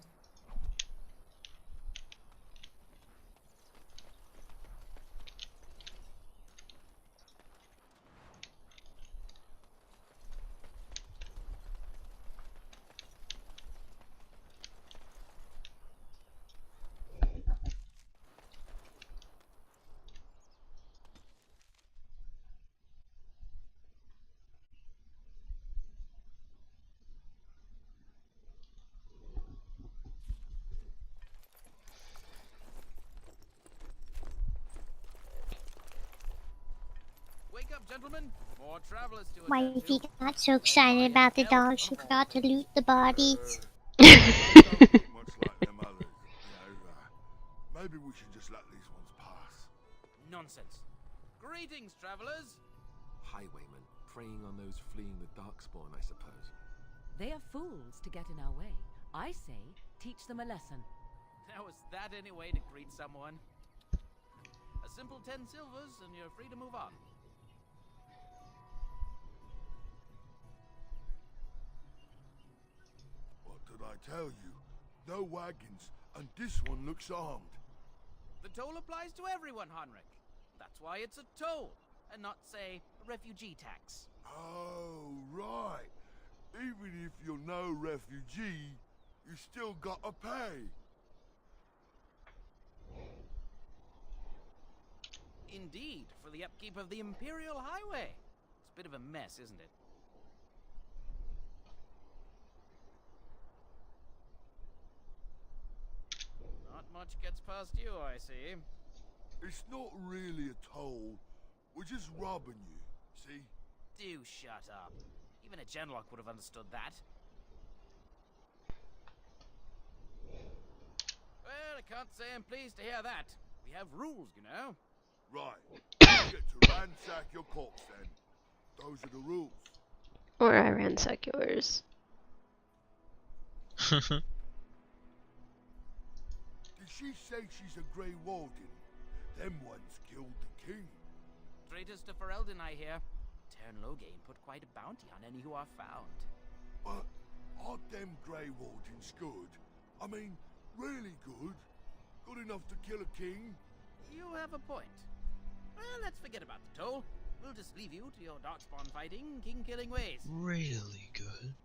Wake up, gentlemen. More travelers to Why attend is to. he got so excited about the dogs? He forgot to loot the bodies. Don't look much like them others. You know, maybe we should just let these ones pass. Nonsense. Greetings, travelers. Highwaymen, preying on those fleeing the Darkspawn, I suppose. They are fools to get in our way. I say, teach them a lesson. Now is that any way to greet someone? A simple 10 silvers and you're free to move on. What did I tell you? No wagons, and this one looks armed. The toll applies to everyone, Henrik. That's why it's a toll, and not, say, a refugee tax. Oh, right. Even if you're no refugee, you still gotta pay. Indeed, for the upkeep of the Imperial Highway. It's a bit of a mess, isn't it? Not much gets past you, I see. It's not really a toll. We're just robbing you, see? Do shut up. Even a Genlock would have understood that. Well, I can't say I'm pleased to hear that. We have rules, you know. Right. You get to ransack your corpse then. Those are the rules. Or I ransack yours. Did she say she's a Grey Warden? Them ones killed the king. Traitors to Ferelden, I hear. Tern Loghain put quite a bounty on any who are found. But aren't them Grey Wardens good? I mean, really good? Good enough to kill a king? You have a point. Well, let's forget about the toll. We'll just leave you to your darkspawn fighting, king-killing ways. Really good.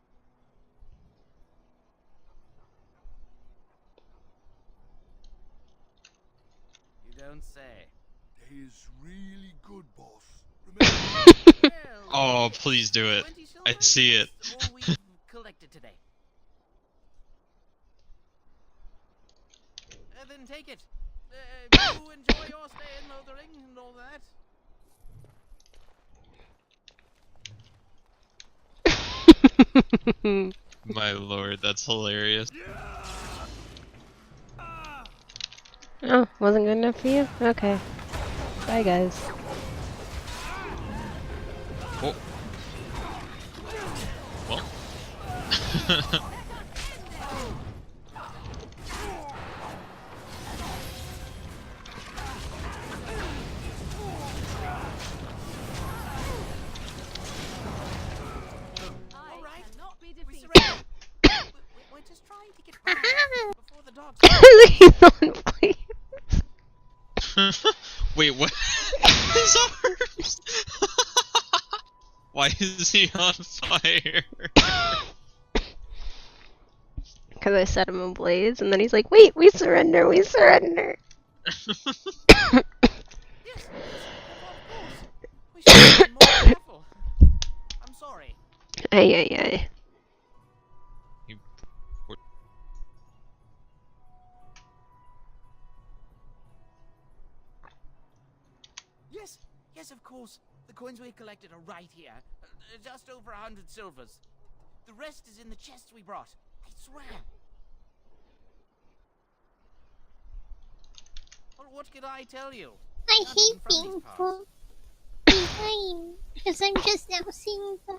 You don't say. They is really good, boss. Remember? Oh, please do it. 20 silver I see is it. all we've collected today. Then take it. You enjoy your stay in Lothering and all that. My lord, that's hilarious. Oh, wasn't good enough for you? Okay. Bye, guys. Oh. Well. We're just trying to get back before the dogs. He's on flames. Wait, what? His arms! Why is he on fire? Because I set him ablaze, and then he's like, wait, we surrender, we surrender. Yes, of course. We should Ay, ay, ay. You poor- Yes, yes, of course. The coins we collected are right here. Just over 100 silvers. The rest is in the chests we brought. I swear. Well, what could I tell you? I Not hate even from these being parts. full behind because I'm just now seeing the.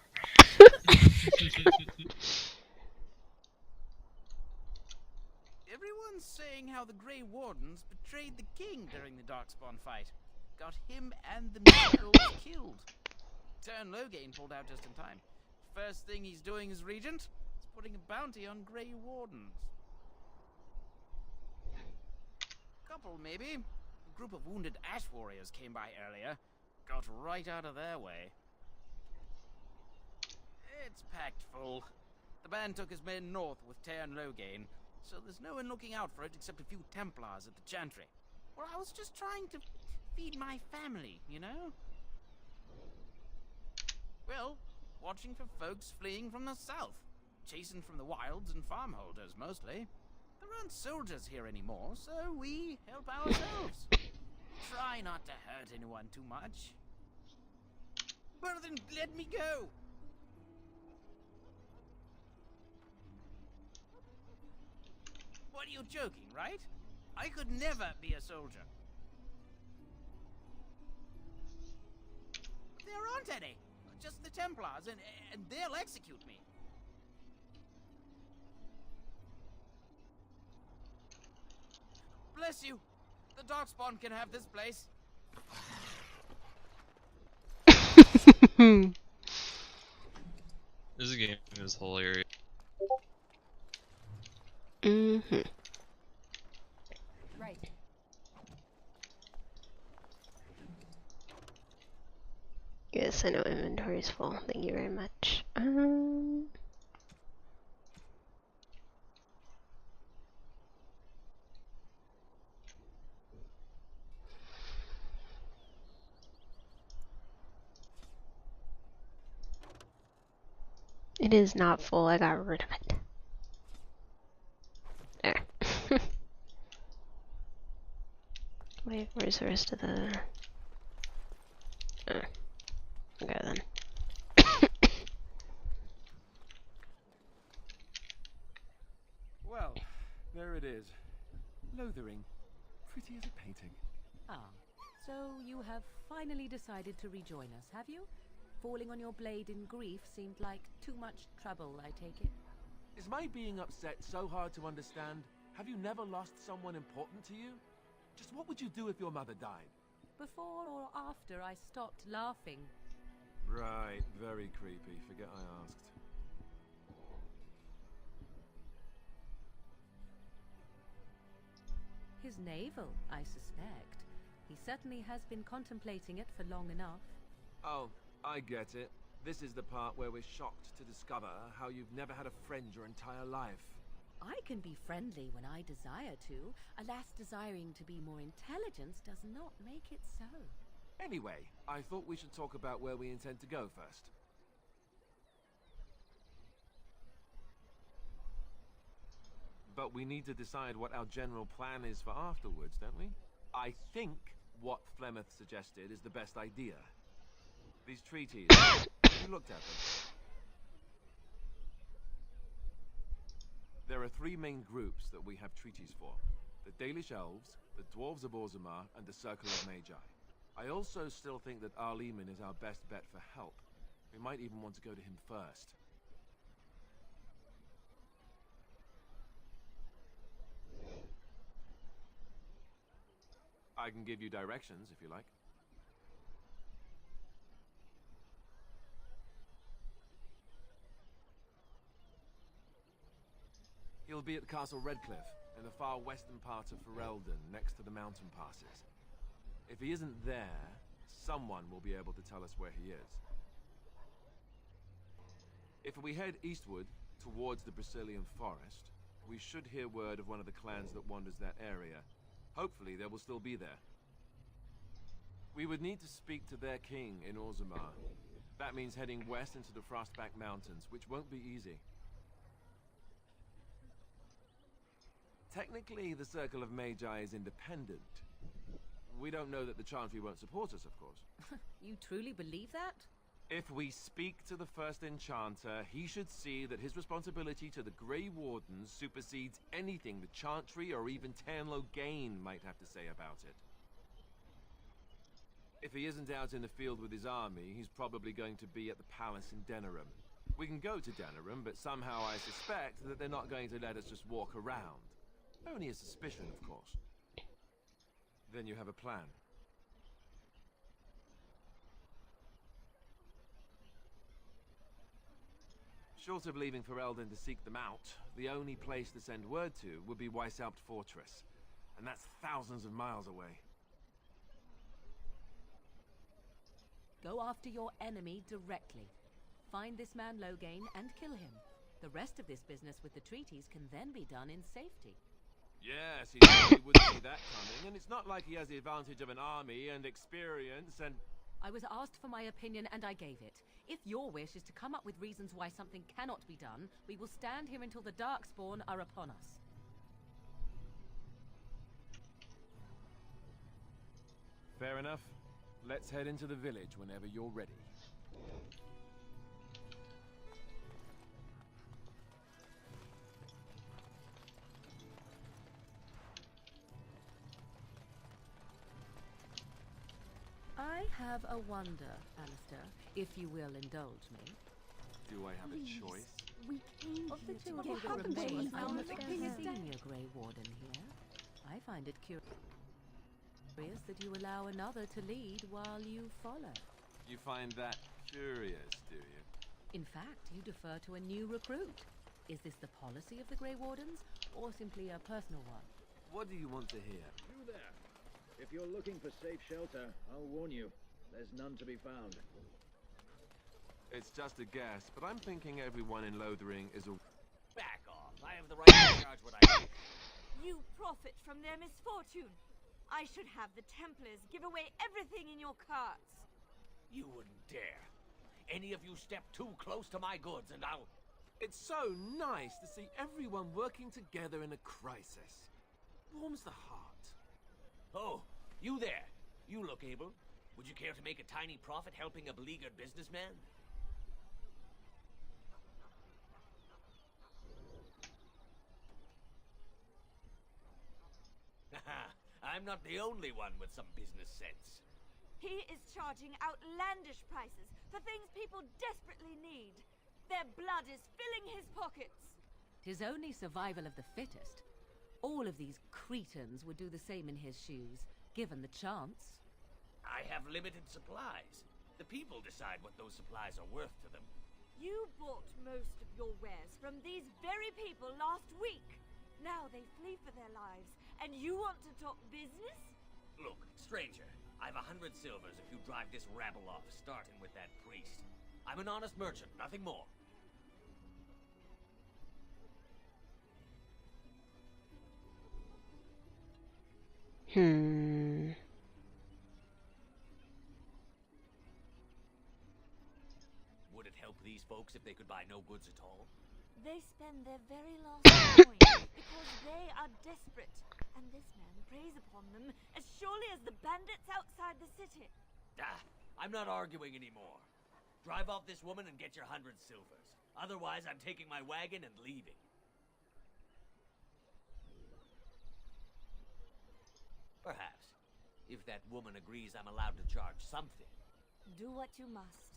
Everyone's saying how the Grey Wardens betrayed the king during the Darkspawn fight. Got him and the Miracles killed. Tern Loghain pulled out just in time. First thing he's doing as regent is putting a bounty on Grey Wardens. Couple, maybe. A group of wounded Ash Warriors came by earlier. Got right out of their way. It's packed full. The band took his men north with Tern Loghain, so there's no one looking out for it except a few Templars at the Chantry. Well, I was just trying to feed my family, you know? Well, watching for folks fleeing from the south. Chasing from the wilds and farmholders, mostly. There aren't soldiers here anymore, so we help ourselves. Try not to hurt anyone too much. Well then, let me go! What, are you joking, right? I could never be a soldier. There aren't any. Just the Templars, and they'll execute me. Bless you. The Darkspawn can have this place. This game is hilarious. Mm-hmm. Right. Yes, I know inventory's full. Thank you very much. It is not full. I got rid of it. There. Wait, where's the rest of the... Oh. Okay then. Well, there it is. Lothering. Pretty as a painting. Ah, so you have finally decided to rejoin us, have you? Falling on your blade in grief seemed like too much trouble, I take it. Is my being upset so hard to understand? Have you never lost someone important to you? Just what would you do if your mother died? Before or after I stopped laughing? Right, very creepy. Forget I asked. His navel, I suspect. He certainly has been contemplating it for long enough. Oh, I get it. This is the part where we're shocked to discover how you've never had a friend your entire life. I can be friendly when I desire to. Alas, desiring to be more intelligent does not make it so. Anyway, I thought we should talk about where we intend to go first. But we need to decide what our general plan is for afterwards, don't we? I think what Flemeth suggested is the best idea. These treaties, you looked at them. There are three main groups that we have treaties for. The Dalish Elves, the Dwarves of Orzammar, and the Circle of Magi. I also still think that Arleman is our best bet for help. We might even want to go to him first. I can give you directions if you like. He'll be at Castle Redcliffe, in the far western part of Ferelden, next to the mountain passes. If he isn't there, someone will be able to tell us where he is. If we head eastward, towards the Brazilian forest, we should hear word of one of the clans that wanders that area. Hopefully they will still be there. We would need to speak to their king in Orzammar. That means heading west into the Frostback Mountains, which won't be easy. Technically, the Circle of Magi is independent. We don't know that the Chantry won't support us, of course. You truly believe that? If we speak to the first Enchanter, he should see that his responsibility to the Grey Wardens supersedes anything the Chantry or even Tanlo Gain might have to say about it. If he isn't out in the field with his army, he's probably going to be at the palace in Denerim. We can go to Denerim, but somehow I suspect that they're not going to let us just walk around. Only a suspicion, of course. Then you have a plan. Short of leaving for Eldon to seek them out, the only place to send word to would be Weishaupt Fortress. And that's thousands of miles away. Go after your enemy directly. Find this man Loghain and kill him. The rest of this business with the treaties can then be done in safety. Yes, he certainly wouldn't see that coming, and it's not like he has the advantage of an army and experience and... I was asked for my opinion and I gave it. If your wish is to come up with reasons why something cannot be done, we will stand here until the Darkspawn are upon us. Fair enough. Let's head into the village whenever you're ready. I have a wonder, Alistair, if you will indulge me. Do I have a choice? We came of the two of you that remain, I'm the senior Grey Warden here. I find it curious that you allow another to lead while you follow. You find that curious, do you? In fact, you defer to a new recruit. Is this the policy of the Grey Wardens, or simply a personal one? What do you want to hear? You there. If you're looking for safe shelter, I'll warn you, there's none to be found. It's just a guess, but I'm thinking everyone in Lothering is a... Back off. I have the right to charge what I want. You profit from their misfortune. I should have the Templars give away everything in your carts. You wouldn't dare. Any of you step too close to my goods and I'll... It's so nice to see everyone working together in a crisis. Warms the heart. Oh, you there. You look able. Would you care to make a tiny profit helping a beleaguered businessman? I'm not the only one with some business sense. He is charging outlandish prices for things people desperately need. Their blood is filling his pockets. 'Tis only survival of the fittest. All of these cretins would do the same in his shoes, given the chance. I have limited supplies. The people decide what those supplies are worth to them. You bought most of your wares from these very people last week. Now they flee for their lives, and you want to talk business? Look, stranger, I've 100 silvers if you drive this rabble off, starting with that priest. I'm an honest merchant, nothing more. Would it help these folks if they could buy no goods at all? They spend their very last coin because they are desperate, and this man preys upon them as surely as the bandits outside the city. Ah, I'm not arguing anymore. Drive off this woman and get your 100 silvers. Otherwise, I'm taking my wagon and leaving. Perhaps. If that woman agrees I'm allowed to charge something. Do what you must,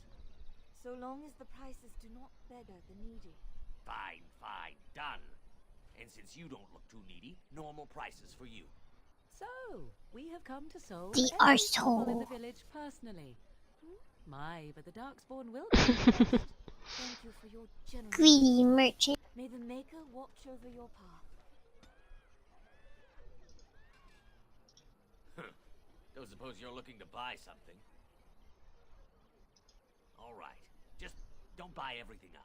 so long as the prices do not beggar the needy. Fine, fine, done. And since you don't look too needy, normal prices for you. So, we have come to solve The every arsehole. trouble in the village personally. My, but the Darkspawn will come first. Thank you for your generosity. Greedy merchant. May the Maker watch over your path. Don't suppose you're looking to buy something. All right, just don't buy everything up.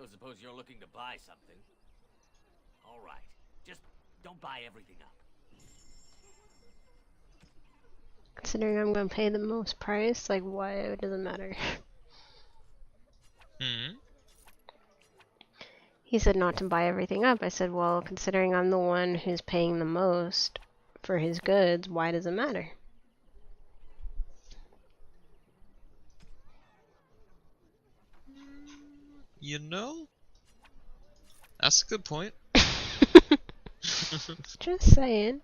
Don't suppose you're looking to buy something? All right. Just don't buy everything up. Considering I'm gonna pay the most price, like why it doesn't matter. Hmm. He said not to buy everything up. I said, well, considering I'm the one who's paying the most for his goods, why does it matter? You know, that's a good point. Just saying.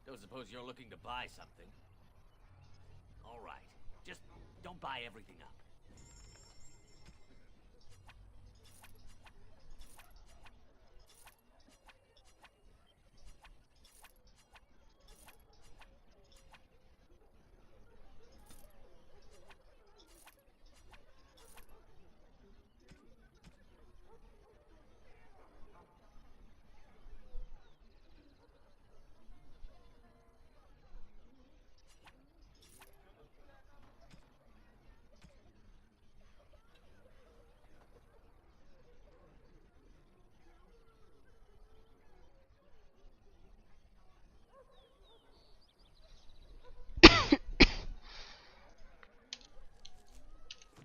Don't suppose you're looking to buy something? All right. Just don't buy everything up.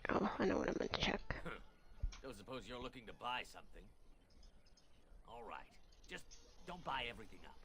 Oh, I know what I'm gonna check. Don't suppose you're looking to buy something? All right. Just don't buy everything up.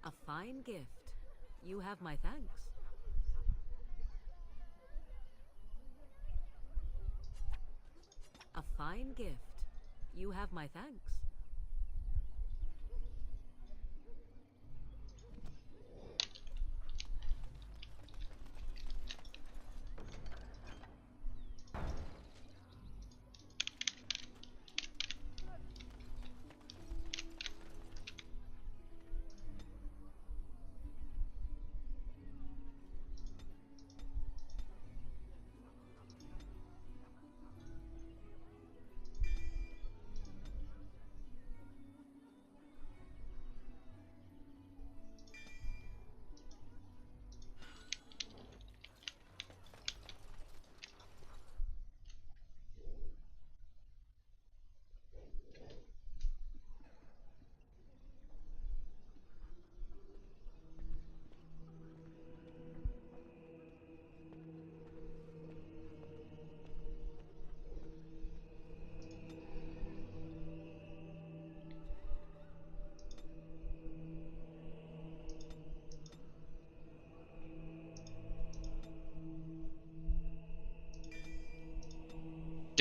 A fine gift. You have my thanks. A fine gift. You have my thanks.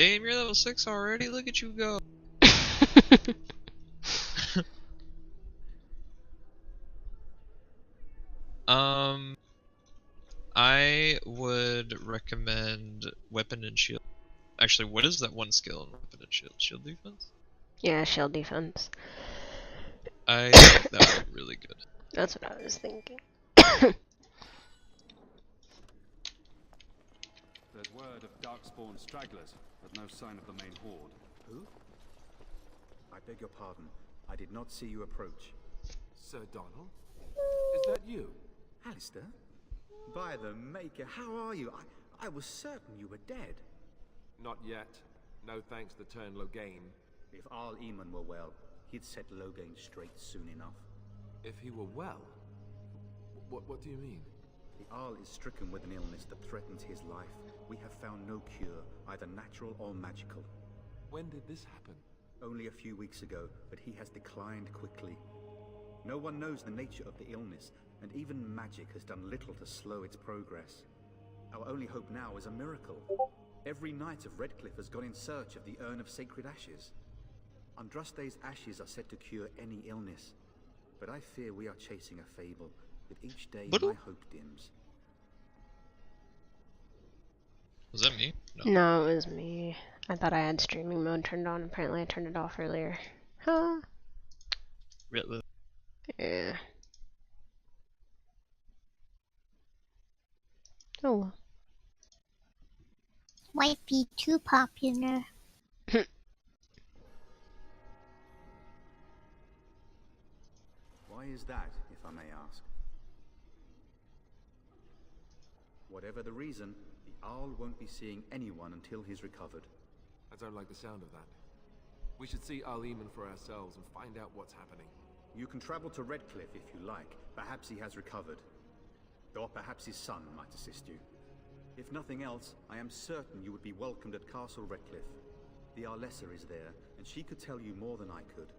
Damn, you're level 6 already? Look at you go. I would recommend weapon and shield. Actually, what is that one skill in weapon and shield? Shield defense? Yeah, shield defense. I think that would be really good. That's what I was thinking. There's word of darkspawn stragglers, but no sign of the main horde. Who? I beg your pardon. I did not see you approach. Sir Donald? Is that you? Alistair? By the Maker, how are you? I was certain you were dead. Not yet. No thanks to turn Loghain. If Arl Eamon were well, he'd set Loghain straight soon enough. If he were well? What do you mean? The Arl is stricken with an illness that threatens his life. We have found no cure, either natural or magical. When did this happen? Only a few weeks ago, but he has declined quickly. No one knows the nature of the illness, and even magic has done little to slow its progress. Our only hope now is a miracle. Every knight of Redcliffe has gone in search of the Urn of Sacred Ashes. Andraste's ashes are said to cure any illness, but I fear we are chasing a fable. With each day, my hope dims. Was that me? No, it was me. I thought I had streaming mode turned on. Apparently I turned it off earlier. Huh? Really? Yeah. Oh well. Might be too popular. Why is that, if I may ask? Whatever the reason, the Owl won't be seeing anyone until he's recovered. I don't like the sound of that. We should see Arl Eamon for ourselves and find out what's happening. You can travel to Redcliffe if you like. Perhaps he has recovered. Or perhaps his son might assist you. If nothing else, I am certain you would be welcomed at Castle Redcliffe. The Arlessa is there, and she could tell you more than I could.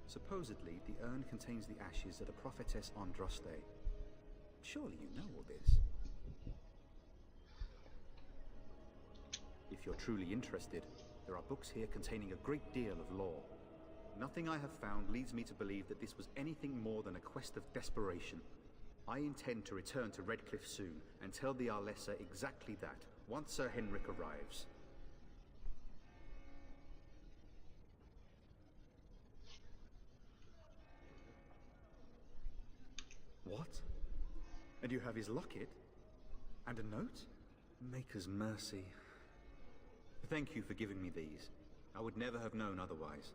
Supposedly, the urn contains the ashes of the prophetess Andraste. Surely you know all this. If you're truly interested, there are books here containing a great deal of lore. Nothing I have found leads me to believe that this was anything more than a quest of desperation. I intend to return to Redcliffe soon and tell the Arlessa exactly that, once Sir Henrik arrives. What? And you have his locket? And a note? Maker's mercy. Thank you for giving me these. I would never have known otherwise.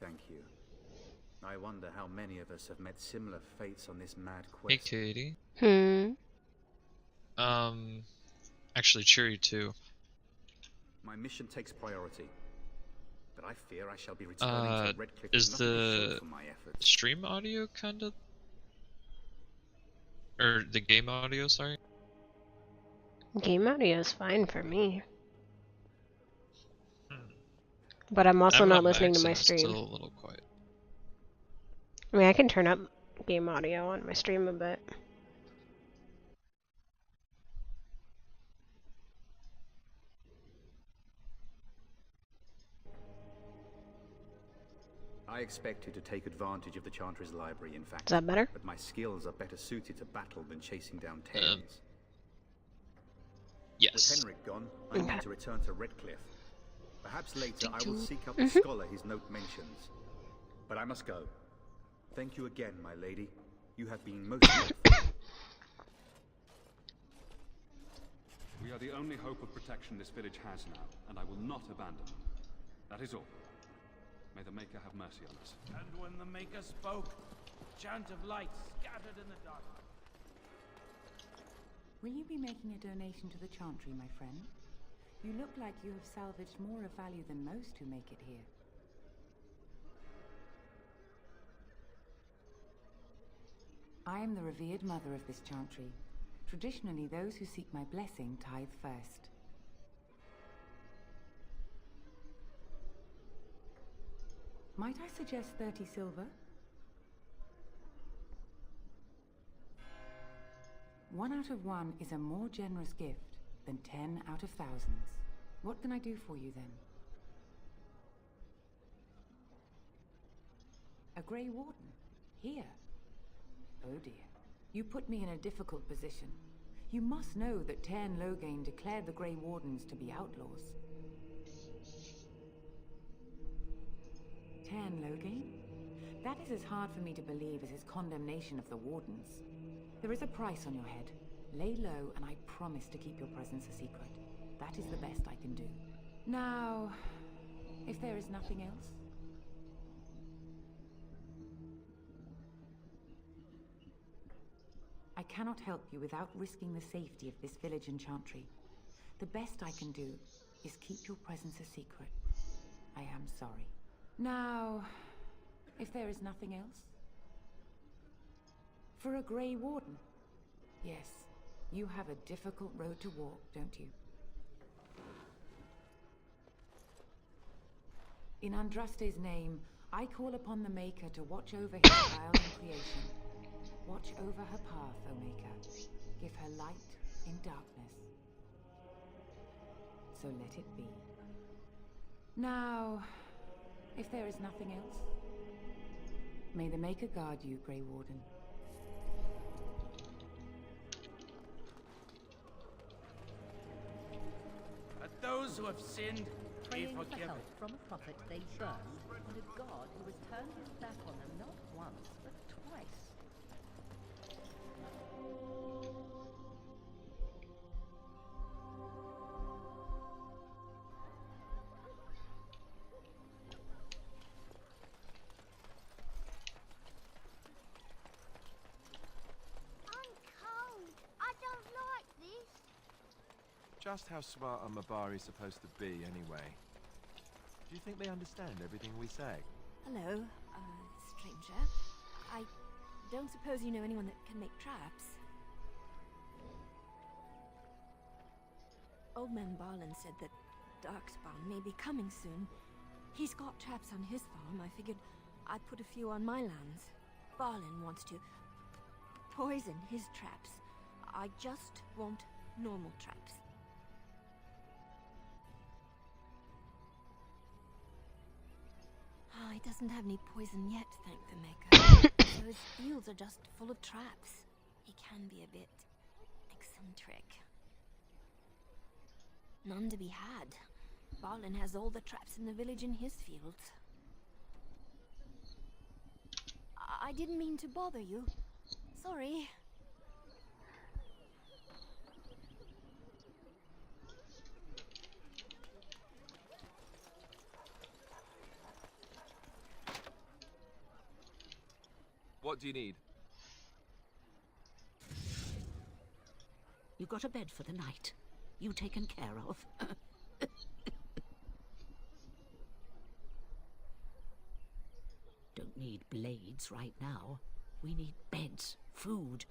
Thank you. I wonder how many of us have met similar fates on this mad quest. Hey, Katie. Actually, Cheery too. My mission takes priority, but I fear I shall be returning to Redcliffe. Is the stream audio kind of, or the game audio? Sorry. Game audio is fine for me. But I'm also not listening to my stream. Still a little quiet. I mean, I can turn up game audio on my stream a bit. I expected to take advantage of the Chantry's library, in fact. Is that better? But my skills are better suited to battle than chasing down tales. Yes. With Henrik gone, I need to return to Redcliffe. Perhaps later I will seek out the scholar his note mentions. But I must go. Thank you again, my lady. You have been most helpful. We are the only hope of protection this village has now, and I will not abandon them. That is all. May the Maker have mercy on us. And when the Maker spoke, a chant of light scattered in the dark. Will you be making a donation to the Chantry, my friend? You look like you have salvaged more of value than most who make it here. I am the revered mother of this Chantry. Traditionally, those who seek my blessing tithe first. Might I suggest 30 silver? 1 out of 1 is a more generous gift than 10 out of thousands. What can I do for you then? A Grey Warden? Here? Oh dear. You put me in a difficult position. You must know that Tairn Loghain declared the Grey Wardens to be outlaws. Tairn Loghain? That is as hard for me to believe as his condemnation of the Wardens. There is a price on your head. Lay low, and I promise to keep your presence a secret. That is the best I can do. Now, if there is nothing else... I cannot help you without risking the safety of this village and chantry. The best I can do is keep your presence a secret. I am sorry. Now, if there is nothing else... For a Grey Warden? Yes, you have a difficult road to walk, don't you? In Andraste's name, I call upon the Maker to watch over his child in creation. Watch over her path, O Maker. Give her light in darkness. So let it be. Now, if there is nothing else, may the Maker guard you, Grey Warden. But those who have sinned, be Praying for forgiven. help from a prophet they burned, and a god who has turned his back on them not once, but twice. I'm cold. I don't like this. Just how smart are Mabari supposed to be, anyway? Do you think they understand everything we say? Hello, stranger. I don't suppose you know anyone that can make traps? Old man Barlin said that Darkspawn may be coming soon. He's got traps on his farm. I figured I'd put a few on my lands. Barlin wants to poison his traps. I just want normal traps. Oh, he doesn't have any poison yet, thank the Maker. So his fields are just full of traps. He can be a bit eccentric. None to be had. Barlin has all the traps in the village in his fields. I didn't mean to bother you. Sorry. What do you need? You got a bed for the night. You taken care of. Don't need blades right now. We need beds, food,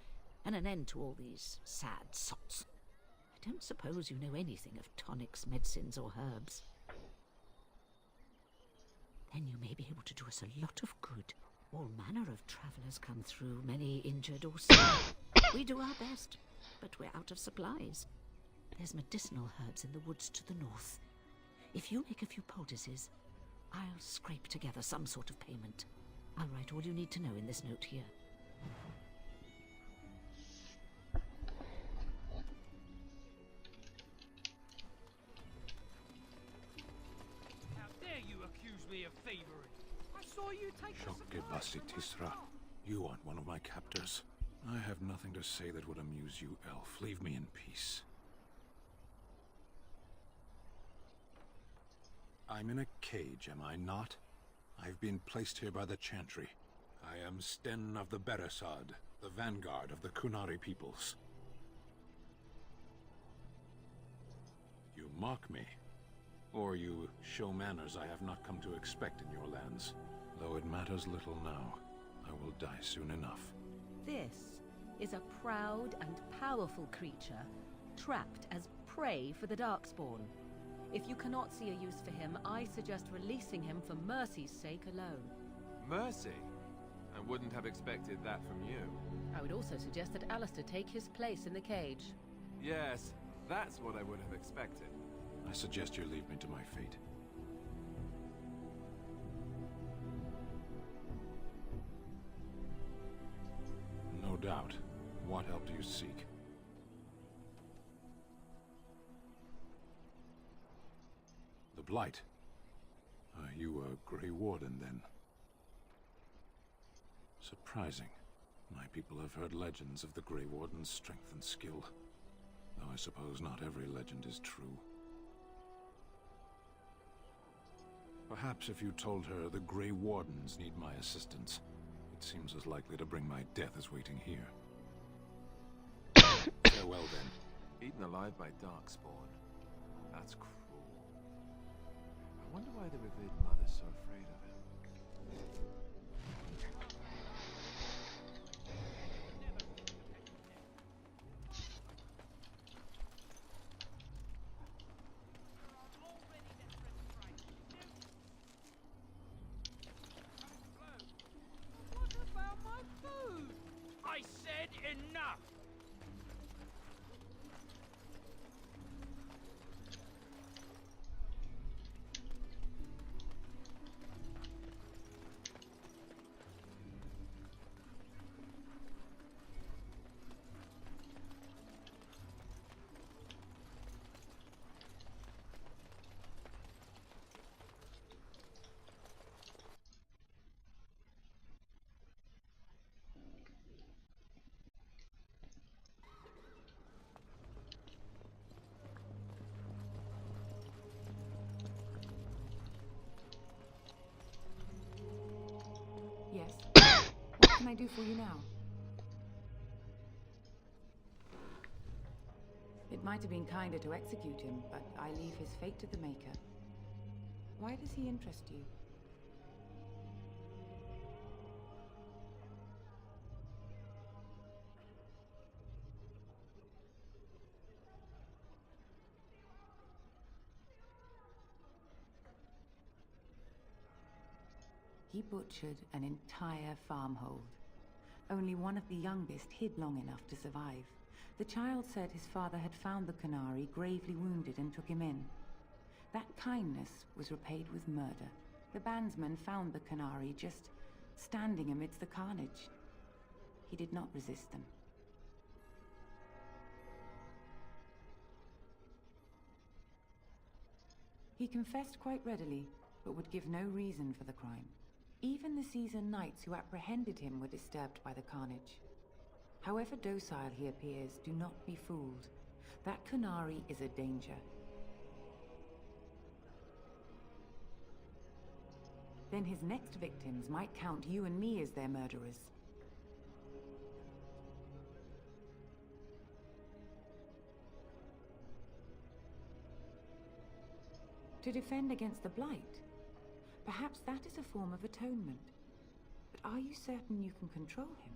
and an end to all these sad sots. I don't suppose you know anything of tonics, medicines, or herbs. Then you may be able to do us a lot of good. All manner of travellers come through, many injured or sick. We do our best, but we're out of supplies. There's medicinal herbs in the woods to the north. If you make a few poultices, I'll scrape together some sort of payment. I'll write all you need to know in this note here. How dare you accuse me of thievery? I saw you take Shokebasi Tisra, you aren't one of my captors. I have nothing to say that would amuse you, elf. Leave me in peace. I'm in a cage, am I not? I've been placed here by the Chantry. I am Sten of the Beresad, the vanguard of the Kunari peoples. You mock me, or you show manners I have not come to expect in your lands. Though it matters little now, I will die soon enough. This is a proud and powerful creature, trapped as prey for the Darkspawn. If you cannot see a use for him, I suggest releasing him for mercy's sake alone. Mercy? I wouldn't have expected that from you. I would also suggest that Alistair take his place in the cage. Yes, that's what I would have expected. I suggest you leave me to my fate. No doubt. What help do you seek? The Blight. Are you a Grey Warden, then? Surprising. My people have heard legends of the Grey Warden's strength and skill. Though I suppose not every legend is true. Perhaps if you told her the Grey Wardens need my assistance, it seems as likely to bring my death as waiting here. Farewell, then. Eaten alive by Darkspawn. That's cruel. I wonder why the revered mother's so afraid of him. What about my food? I said enough! Yes? What can I do for you now? It might have been kinder to execute him, but I leave his fate to the Maker. Why does he interest you? He butchered an entire farmhold. Only one of the youngest hid long enough to survive. The child said his father had found the Canary gravely wounded and took him in. That kindness was repaid with murder. The bandsman found the Canary just standing amidst the carnage. He did not resist them. He confessed quite readily, but would give no reason for the crime. Even the seasoned knights who apprehended him were disturbed by the carnage. However docile he appears, do not be fooled. That Canary is a danger. Then his next victims might count you and me as their murderers. To defend against the Blight? Perhaps that is a form of atonement. But are you certain you can control him?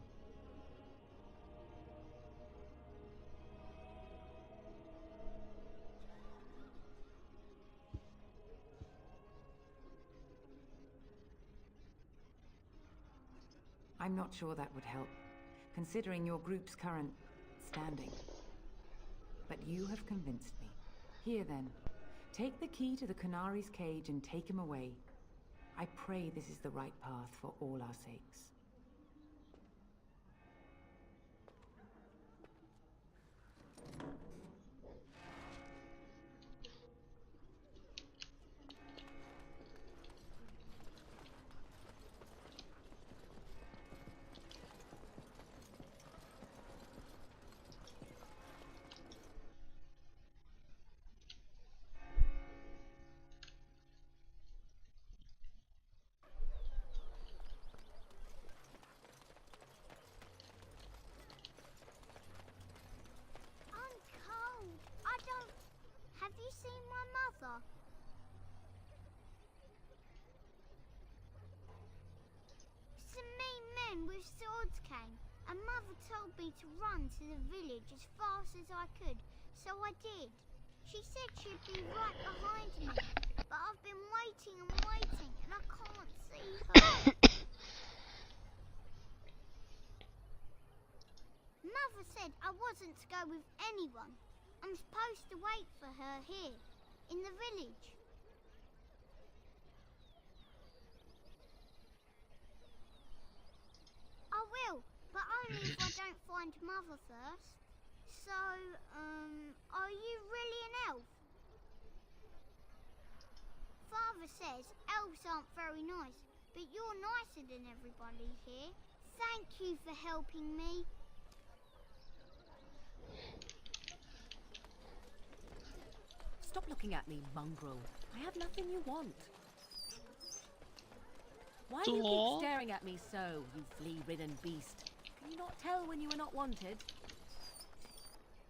I'm not sure that would help, considering your group's current standing. But you have convinced me. Here then, take the key to the Canary's cage and take him away. I pray this is the right path for all our sakes. Have you seen my mother? Some mean men with swords came, and Mother told me to run to the village as fast as I could, so I did. She said she'd be right behind me, but I've been waiting and waiting, and I can't see her. Mother said I wasn't to go with anyone. I'm supposed to wait for her here, in the village. I will, but only if I don't find Mother first. So, are you really an elf? Father says elves aren't very nice, but you're nicer than everybody here. Thank you for helping me. Stop looking at me, mongrel. I have nothing you want. Why do you keep staring at me so, you flea-ridden beast? Can you not tell when you are not wanted?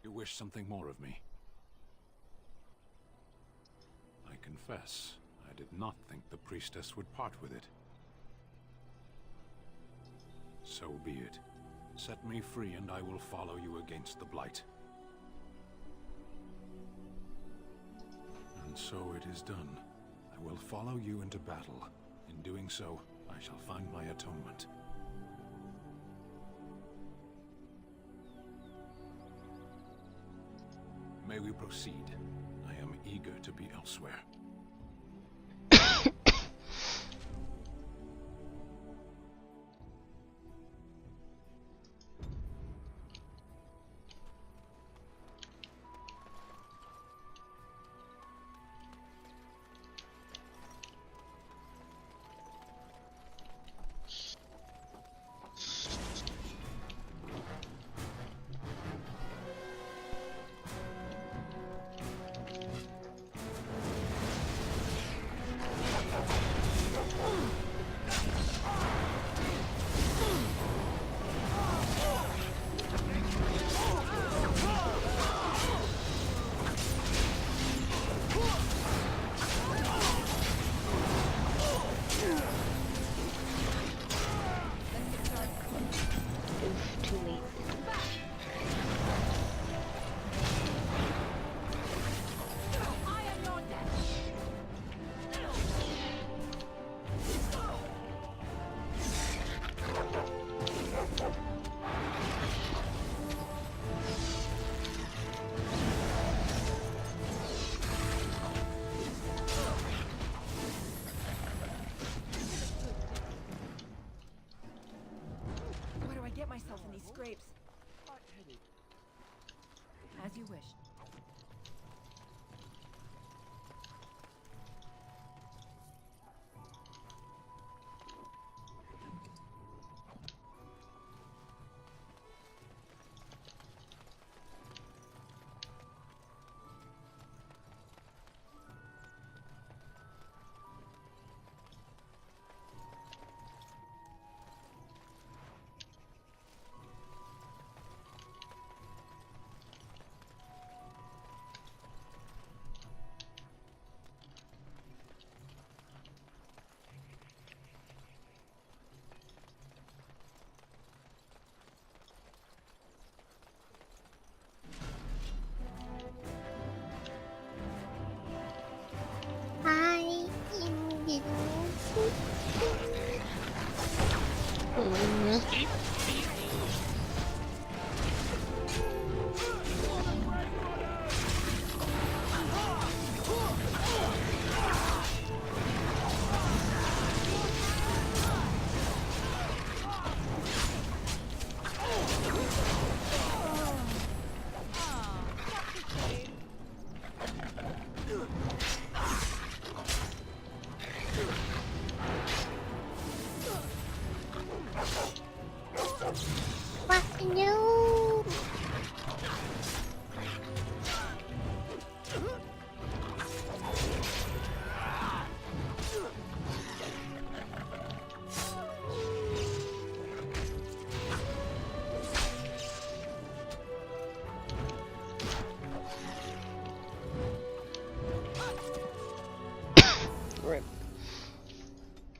You wish something more of me? I confess, I did not think the priestess would part with it. So be it. Set me free and I will follow you against the Blight. And so it is done. I will follow you into battle. In doing so, I shall find my atonement. May we proceed? I am eager to be elsewhere. Scrapes. As you wish.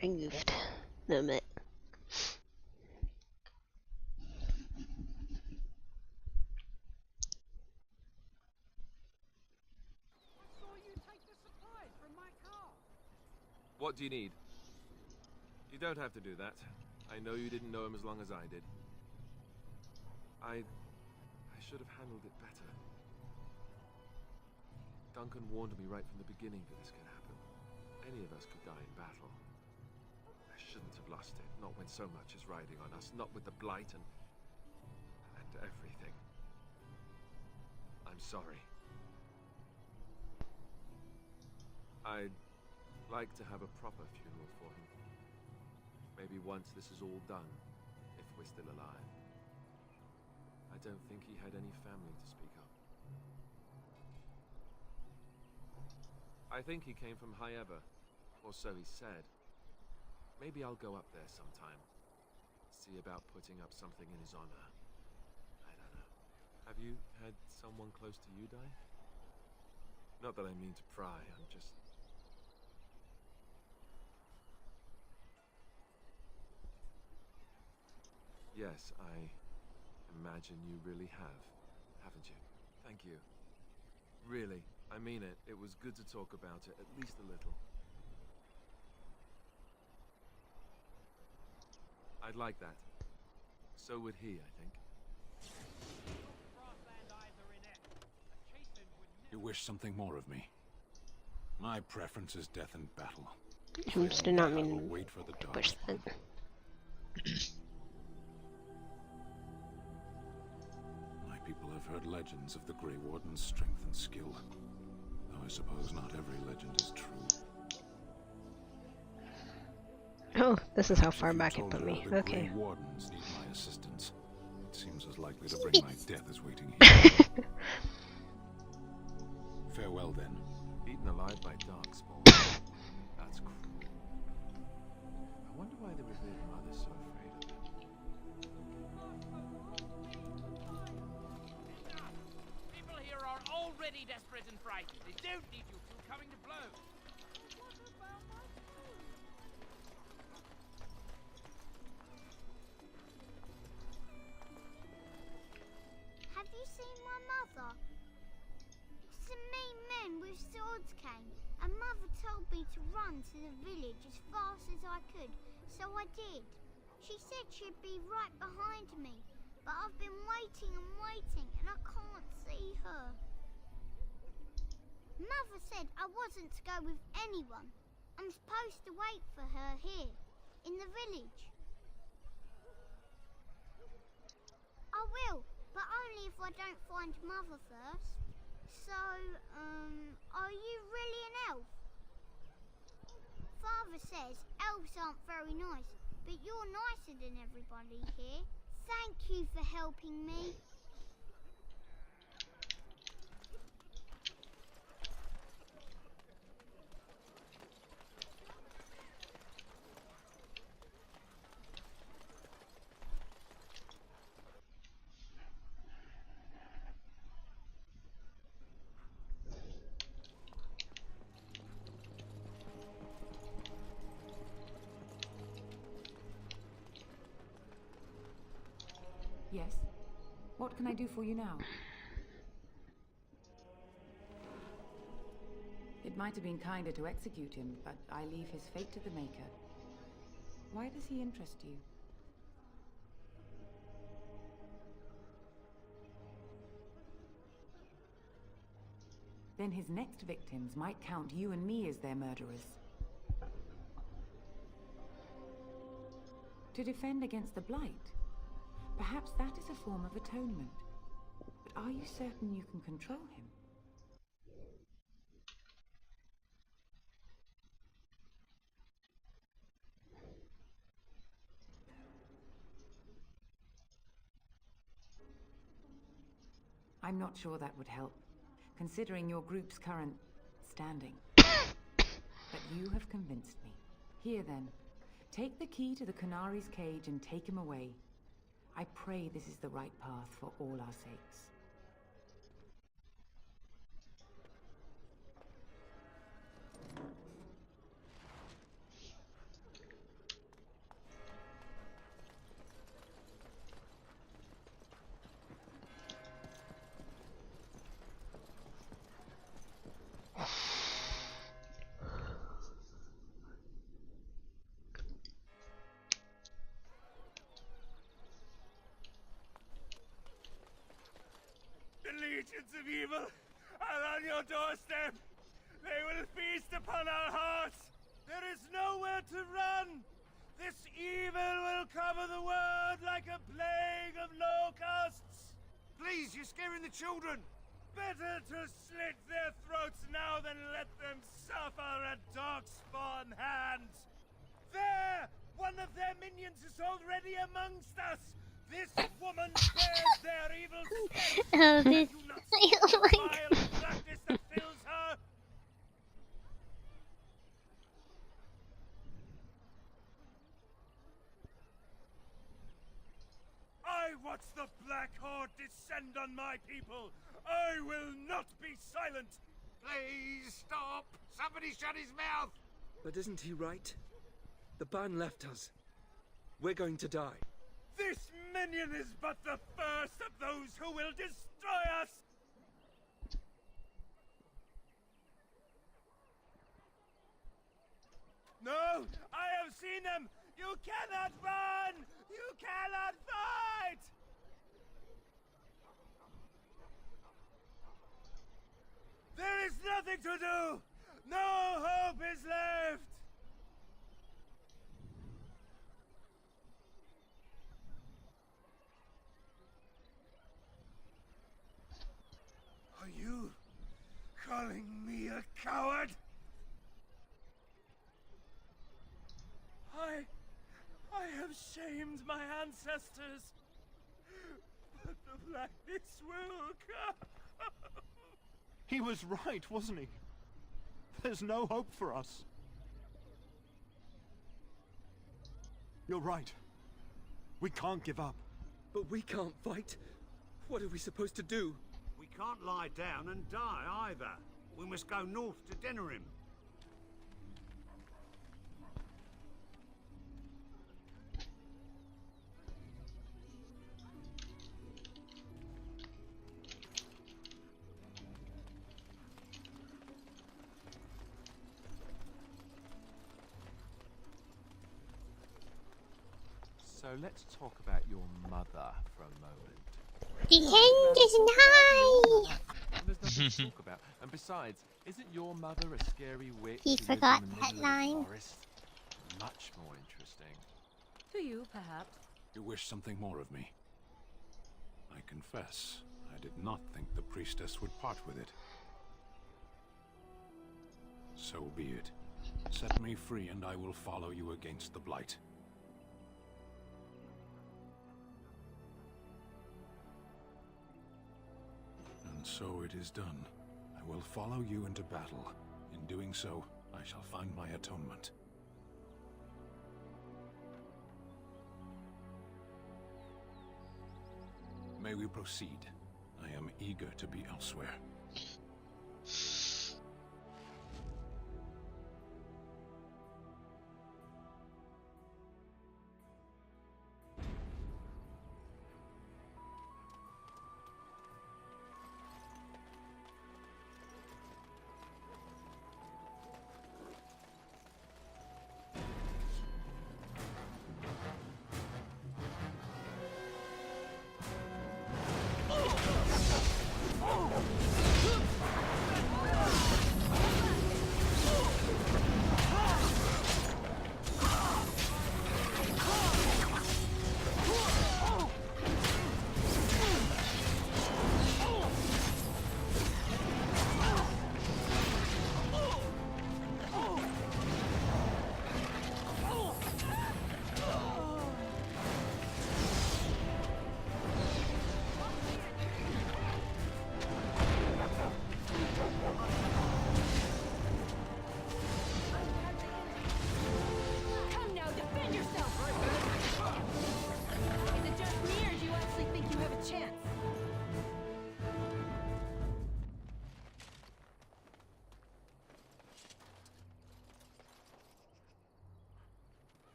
I goofed. No, mate. What do you need? You don't have to do that. I know you didn't know him as long as I did. I should have handled it better. Duncan warned me right from the beginning that this could happen. Any of us could die in battle. I shouldn't have lost it, not when so much is riding on us, not with the Blight and everything. I'm sorry. I'd like to have a proper funeral for him. Maybe once this is all done, if we're still alive. I don't think he had any family to speak of. I think he came from High Ever, or so he said. Maybe I'll go up there sometime. See about putting up something in his honor. I don't know. Have you had someone close to you die? Not that I mean to pry, I'm just... Yes, I imagine you really have, haven't you? Thank you. Really, I mean it. It was good to talk about it, at least a little. I'd like that. So would he, I think. You wish something more of me? My preference is death in battle. I just did not I mean will wait for the to push that. My people have heard legends of the Grey Warden's strength and skill. Though I suppose not every legend is true. Oh, this is how Perhaps far if you back it told put her me. the Okay. Grey Wardens need my assistance, it seems as likely to bring my death as waiting here. Farewell then. Eaten alive by darkspawn. That's cruel. I wonder why the revered mother's so afraid of it. People here are already desperate and frightened. They don't need you two coming to blows. Have you seen my mother? Some mean men with swords came, and Mother told me to run to the village as fast as I could, so I did. She said she'd be right behind me, but I've been waiting and waiting, and I can't see her. Mother said I wasn't to go with anyone. I'm supposed to wait for her here, in the village. I will, but only if I don't find Mother first. So, are you really an elf? Father says elves aren't very nice, but you're nicer than everybody here. Thank you for helping me. Yes? What can I do for you now? It might have been kinder to execute him, but I leave his fate to the Maker. Why does he interest you? Then his next victims might count you and me as their murderers. To defend against the Blight? Perhaps that is a form of atonement. But are you certain you can control him? I'm not sure that would help, considering your group's current standing. But you have convinced me. Here then, take the key to the Canary's cage and take him away. I pray this is the right path for all our sakes. agents of evil are on your doorstep. They will feast upon our hearts. There is nowhere to run. This evil will cover the world like a plague of locusts. Please, you're scaring the children. Better to slit their throats now than let them suffer at Darkspawn hands. There! One of their minions is already amongst us. This woman bears their evil stench. Oh, this. Do not Oh see the my vile blackness that fills her. I watch the Black Horde descend on my people. I will not be silent. Please stop. Somebody shut his mouth. But isn't he right? The ban left us. We're going to die. This minion is but the first of those who will destroy us. No, I have seen them. You cannot run. You cannot fight. There is nothing to do. No hope is left. Are you calling me a coward? I have shamed my ancestors, but the blackness will come. He was right, wasn't he? There's no hope for us. You're right. We can't give up. But we can't fight. What are we supposed to do? We can't lie down and die either. We must go north to Denerim. So let's talk about your mother for a moment. The end is nigh! There's nothing to talk about. And besides, isn't your mother a scary witch He who lives forgot in the that middle of line. the forest? Much more interesting. To you, perhaps. You wish something more of me? I confess, I did not think the priestess would part with it. So be it. Set me free and I will follow you against the Blight. And so it is done. I will follow you into battle. In doing so, I shall find my atonement. May we proceed? I am eager to be elsewhere.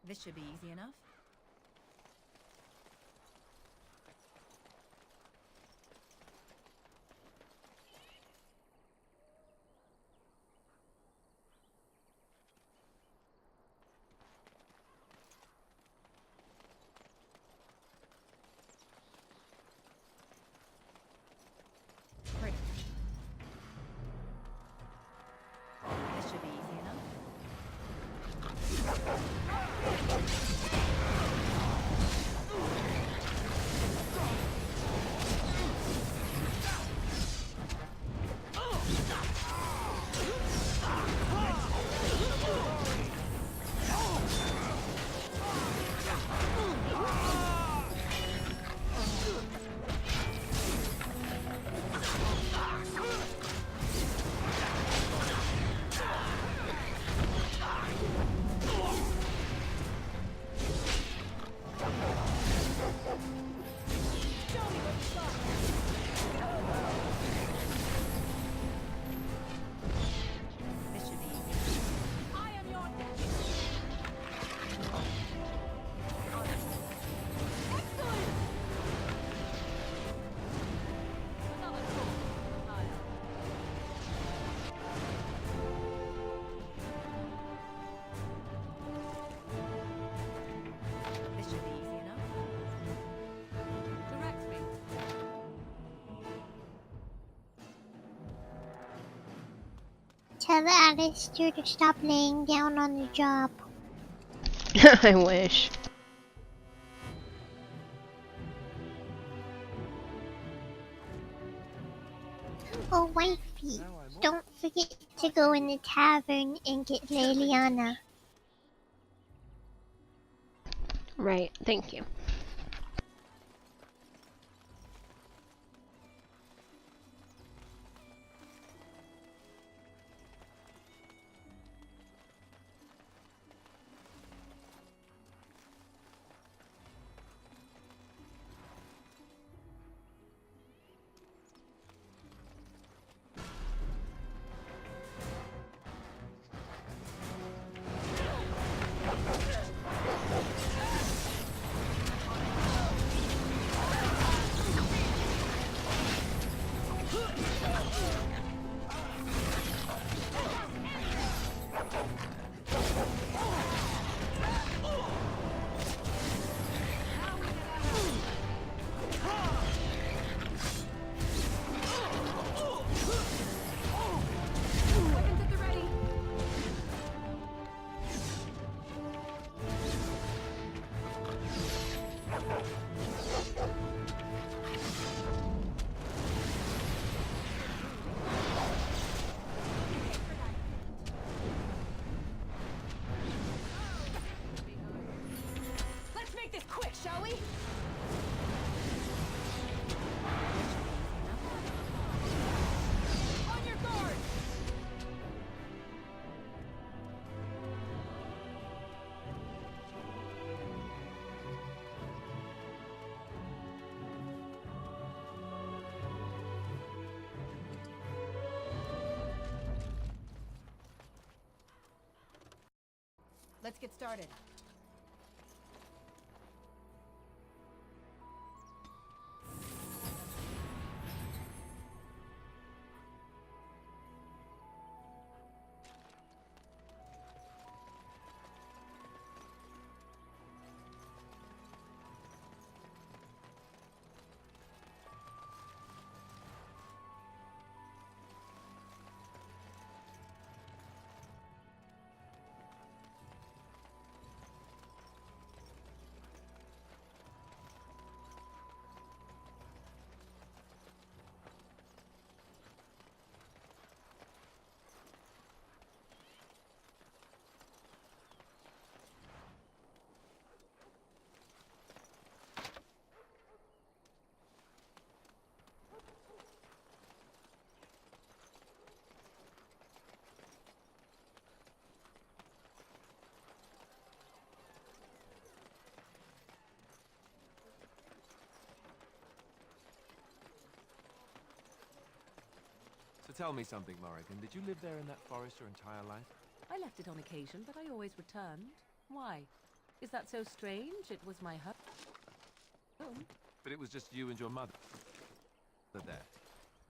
This should be easy enough. Great. This should be easy enough. This should be easy. I am your death. Excellent. Another tool from the pile. This should be easy enough. Direct me. Tell Alistair to stop laying down on the job. I wish. Oh, wifey, don't forget to go in the tavern and get Liliana. Right, thank you. Weapons at the ready. Let's make this quick, shall we? On your guard! Let's get started. So tell me something, Morrigan. Did you live there in that forest your entire life? I left it on occasion, but I always returned. Why? Is that so strange? It was my home. But it was just you and your mother there.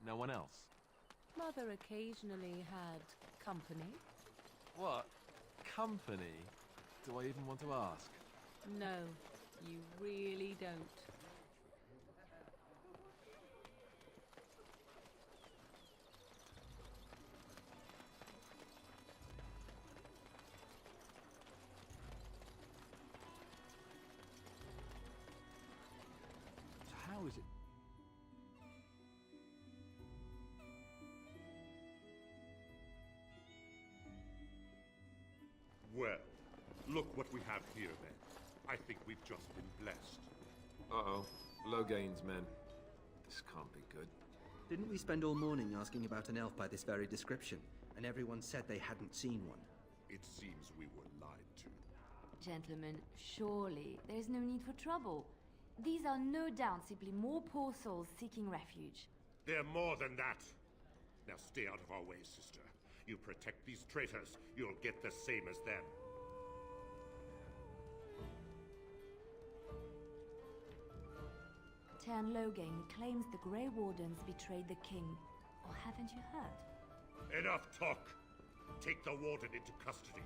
No one else. Mother occasionally had company. What? Company? Do I even want to ask? No, you really don't. So how is it? Well, look what we have here then. I think we've just been blessed. Uh-oh. Low gains, men. This can't be good. Didn't we spend all morning asking about an elf by this very description, and everyone said they hadn't seen one? It seems we were lied to. Gentlemen, surely there is no need for trouble. These are no doubt simply more poor souls seeking refuge. They're more than that. Now stay out of our way, sister. You protect these traitors, you'll get the same as them. Tern Logain claims the Grey Wardens betrayed the king. Or haven't you heard? Enough talk! Take the warden into custody.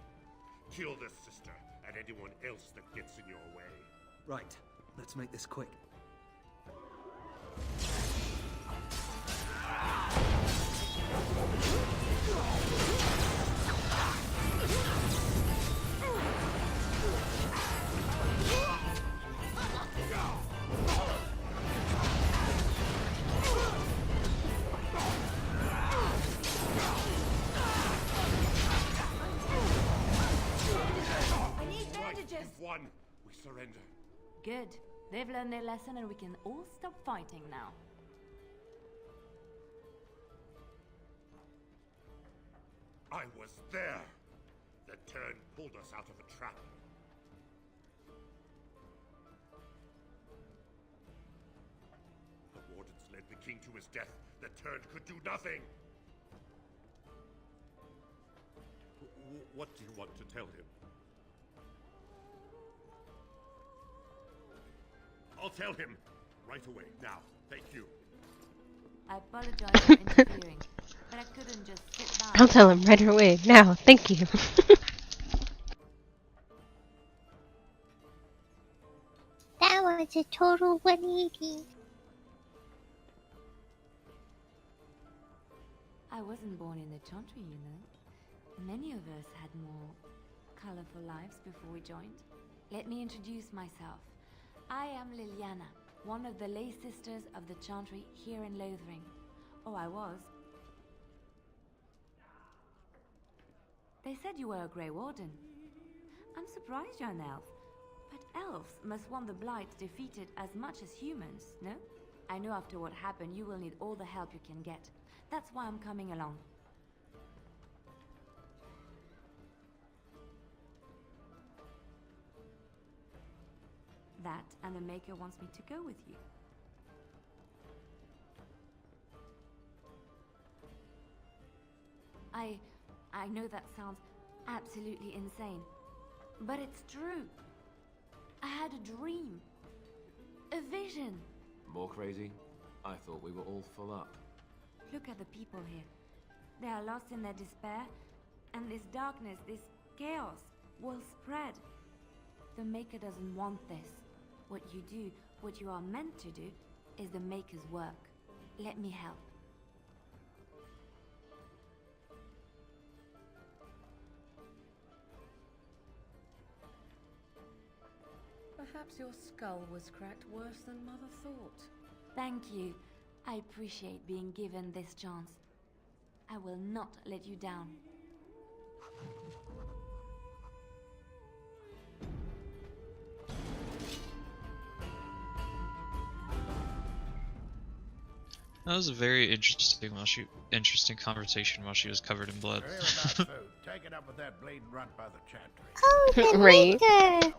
Kill this sister and anyone else that gets in your way. Right, let's make this quick. I need bandages! One, we surrender. Good. They've learned their lesson and we can all stop fighting now. I was there. The turn pulled us out of a trap. The wardens led the king to his death. The turn could do nothing. What do you want to tell him? I'll tell him right away, now. Thank you. I apologize for interfering, but I couldn't just sit by. I'll tell him right away. Now, thank you. That was a total 180. I wasn't born in the Chantry, you know. Many of us had more colorful lives before we joined. Let me introduce myself. I am Liliana, one of the lay sisters of the Chantry here in Lothering. Oh, I was. They said you were a Grey Warden. I'm surprised you're an elf. But elves must want the Blight defeated as much as humans, no? I know after what happened you will need all the help you can get. That's why I'm coming along. That and the Maker wants me to go with you. I know that sounds absolutely insane, but it's true. I had a dream. A vision. More crazy? I thought we were all full up. Look at the people here. They are lost in their despair, and this darkness, this chaos, will spread. The Maker doesn't want this. What you do, what you are meant to do, is the Maker's work. Let me help. Perhaps your skull was cracked worse than Mother thought. Thank you. I appreciate being given this chance. I will not let you down. That was a very interesting conversation while she was covered in blood. Hear about food. Take it up with that bleeding runt by the Chantry. Oh, the Right. Maker!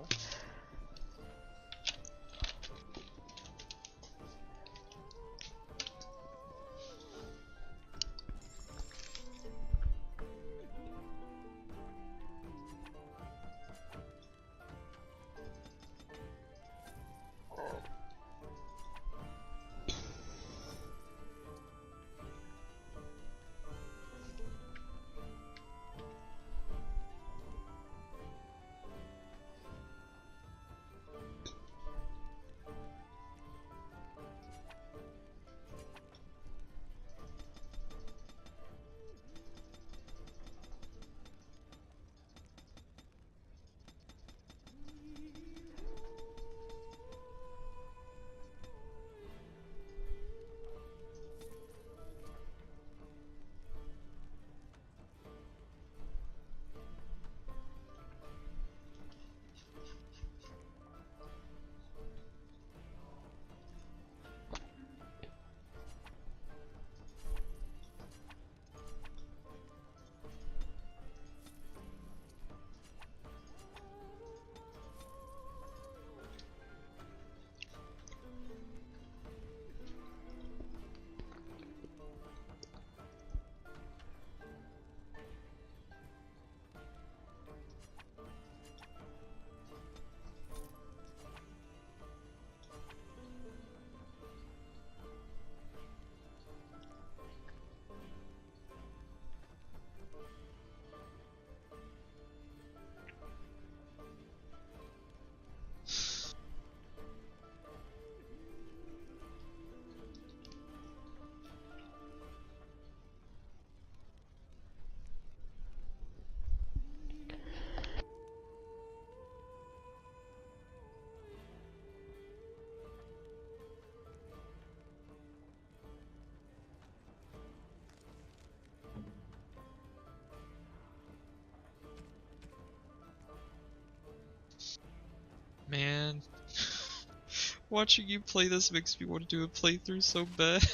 Watching you play this makes me want to do a playthrough so bad.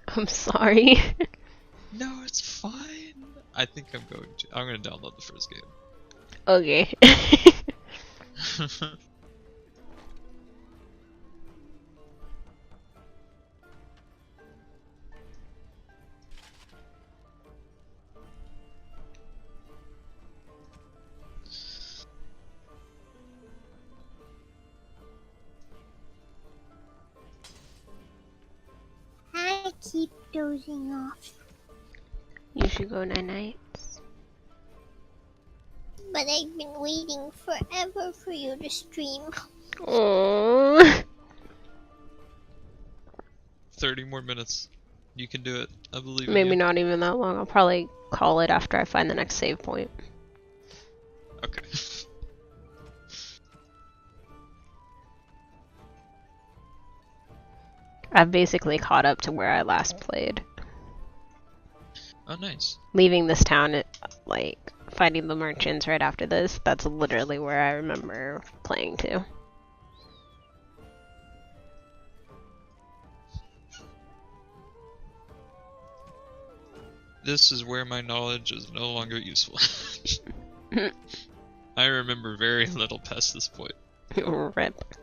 I'm sorry. No, it's fine. I think I'm gonna download the first game. Okay. I keep dozing off, You should go night-nights. but I've been waiting forever for you to stream. Aww. 30 more minutes. You can do it. I believe in Maybe you. not even that long. I'll probably call it after I find the next save point. Okay. I've basically caught up to where I last played. Oh, nice. Leaving this town, like, fighting the merchants right after this, that's literally where I remember playing to. This is where my knowledge is no longer useful. I remember very little past this point. Rip.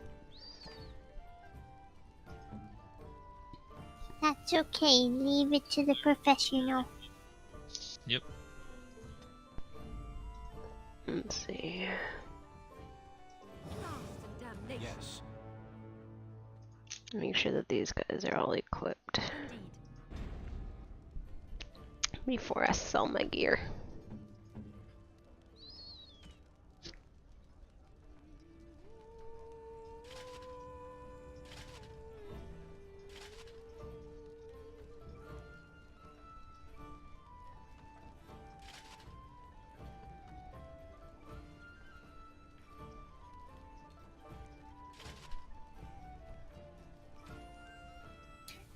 That's okay, leave it to the professional. Yep. Let's see. Yes. Make sure that these guys are all equipped before I sell my gear.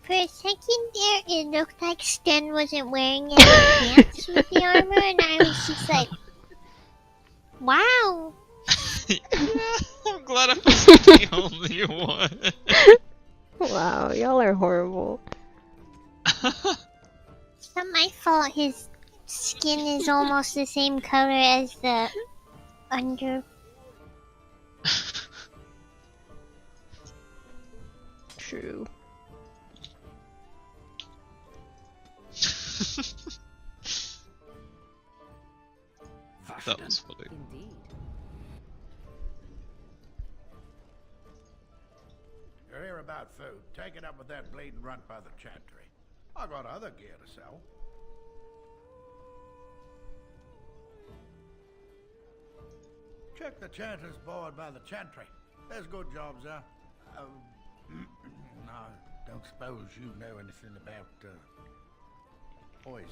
For a second there, it looked like Sten wasn't wearing any pants with the armor, and I was just like, wow. Yeah, I'm glad I wasn't the only one. Wow, y'all are horrible. It's not my fault his skin is almost the same color as the under. True. That was funny. Indeed. You're here about food. Take it up with that bleeding runt by the chantry. I got other gear to sell. Check the chanter's board by the chantry. There's good jobs there. No, don't suppose you know anything about poison.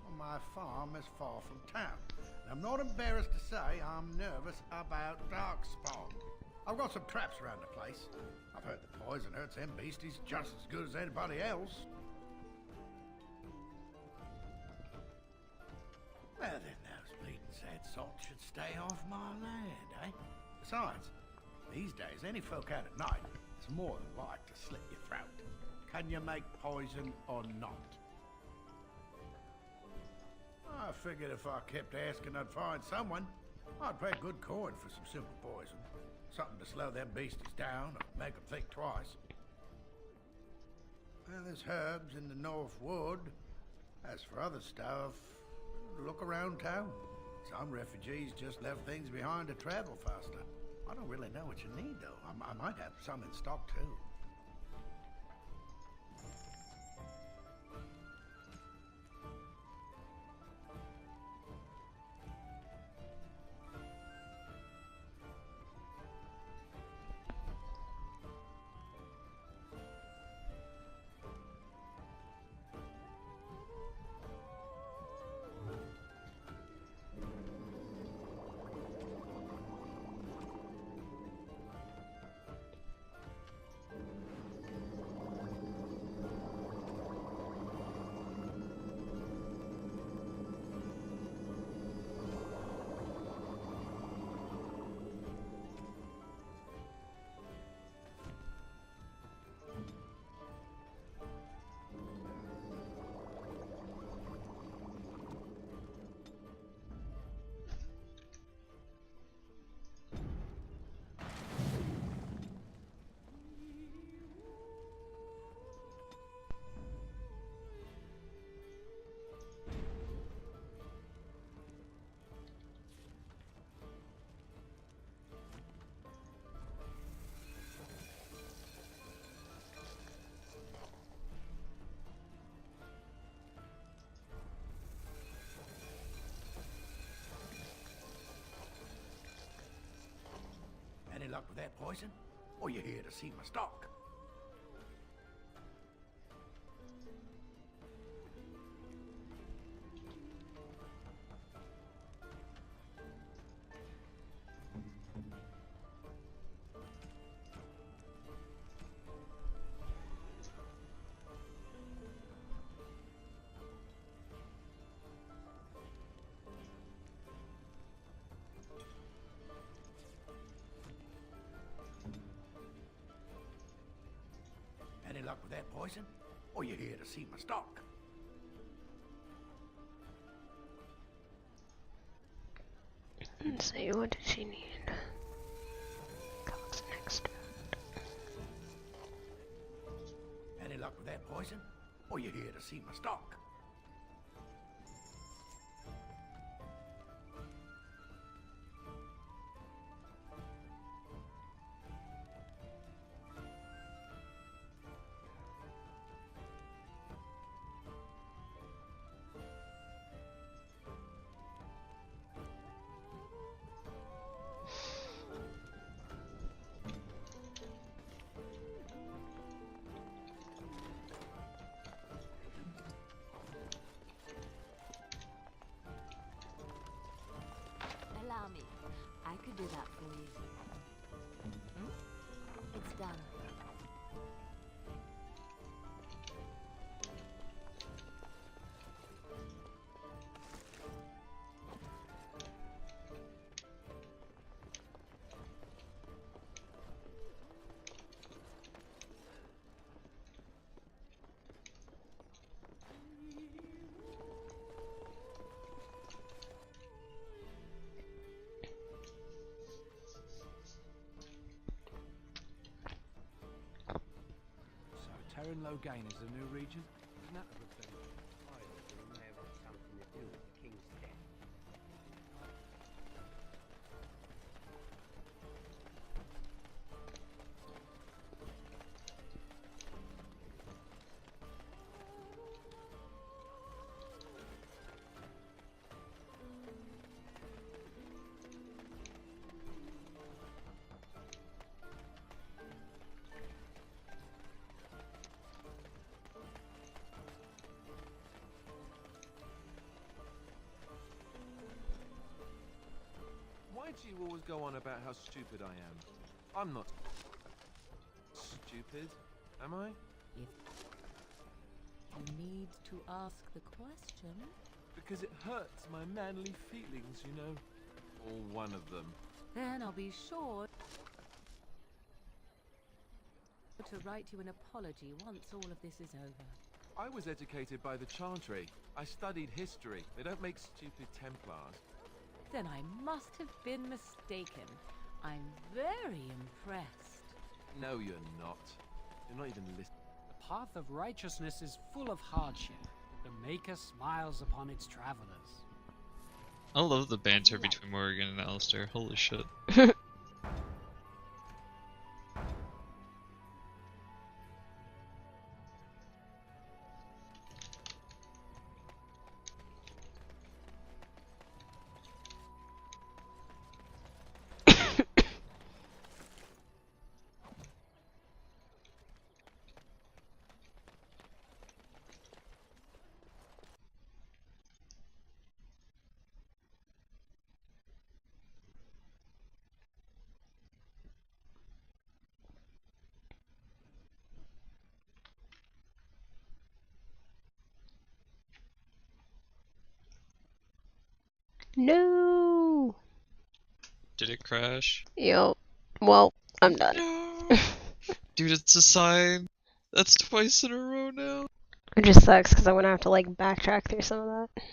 Well, my farm is far from town. I'm not embarrassed to say I'm nervous about darkspawn. I've got some traps around the place. I've heard the poison hurts them beasties just as good as anybody else. Well, then those bleeding sad salts should stay off my land, eh? Besides, these days, any folk out at night is more than like to slit your throat. Can you make poison or not? I figured if I kept asking, I'd find someone. I'd pay good coin for some simple poison. Something to slow them beasties down or make them think twice. Well, there's herbs in the North Wood. As for other stuff, look around town. Some refugees just left things behind to travel faster. I don't really know what you need, though. I might have some in stock, too. Any luck with that poison? Or you here to see my stock? Any luck with that poison? Or you here to see my stock? Let's see, what does she need? Comes next. Any luck with that poison? Or you here to see my stock? Allow me. I could do that for you. It's done. Terran Logain is the new region? Isn't that a good thing? I think we may have had something to do with the king's death. Why do you always go on about how stupid I am? I'm not stupid, am I? If you need to ask the question. Because it hurts my manly feelings, you know. Or one of them. Then I'll be sure to write you an apology once all of this is over. I was educated by the Chantry. I studied history. They don't make stupid Templars. Then I must have been mistaken. I'm very impressed. No, you're not. You're not even listening. The path of righteousness is full of hardship. The Maker smiles upon its travelers. I love the banter between Morrigan and Alistair. Holy shit. No. Did it crash? Yep. Well, I'm done. No. Dude, it's a sign. That's twice in a row now. It just sucks because I'm gonna have to like backtrack through some of that.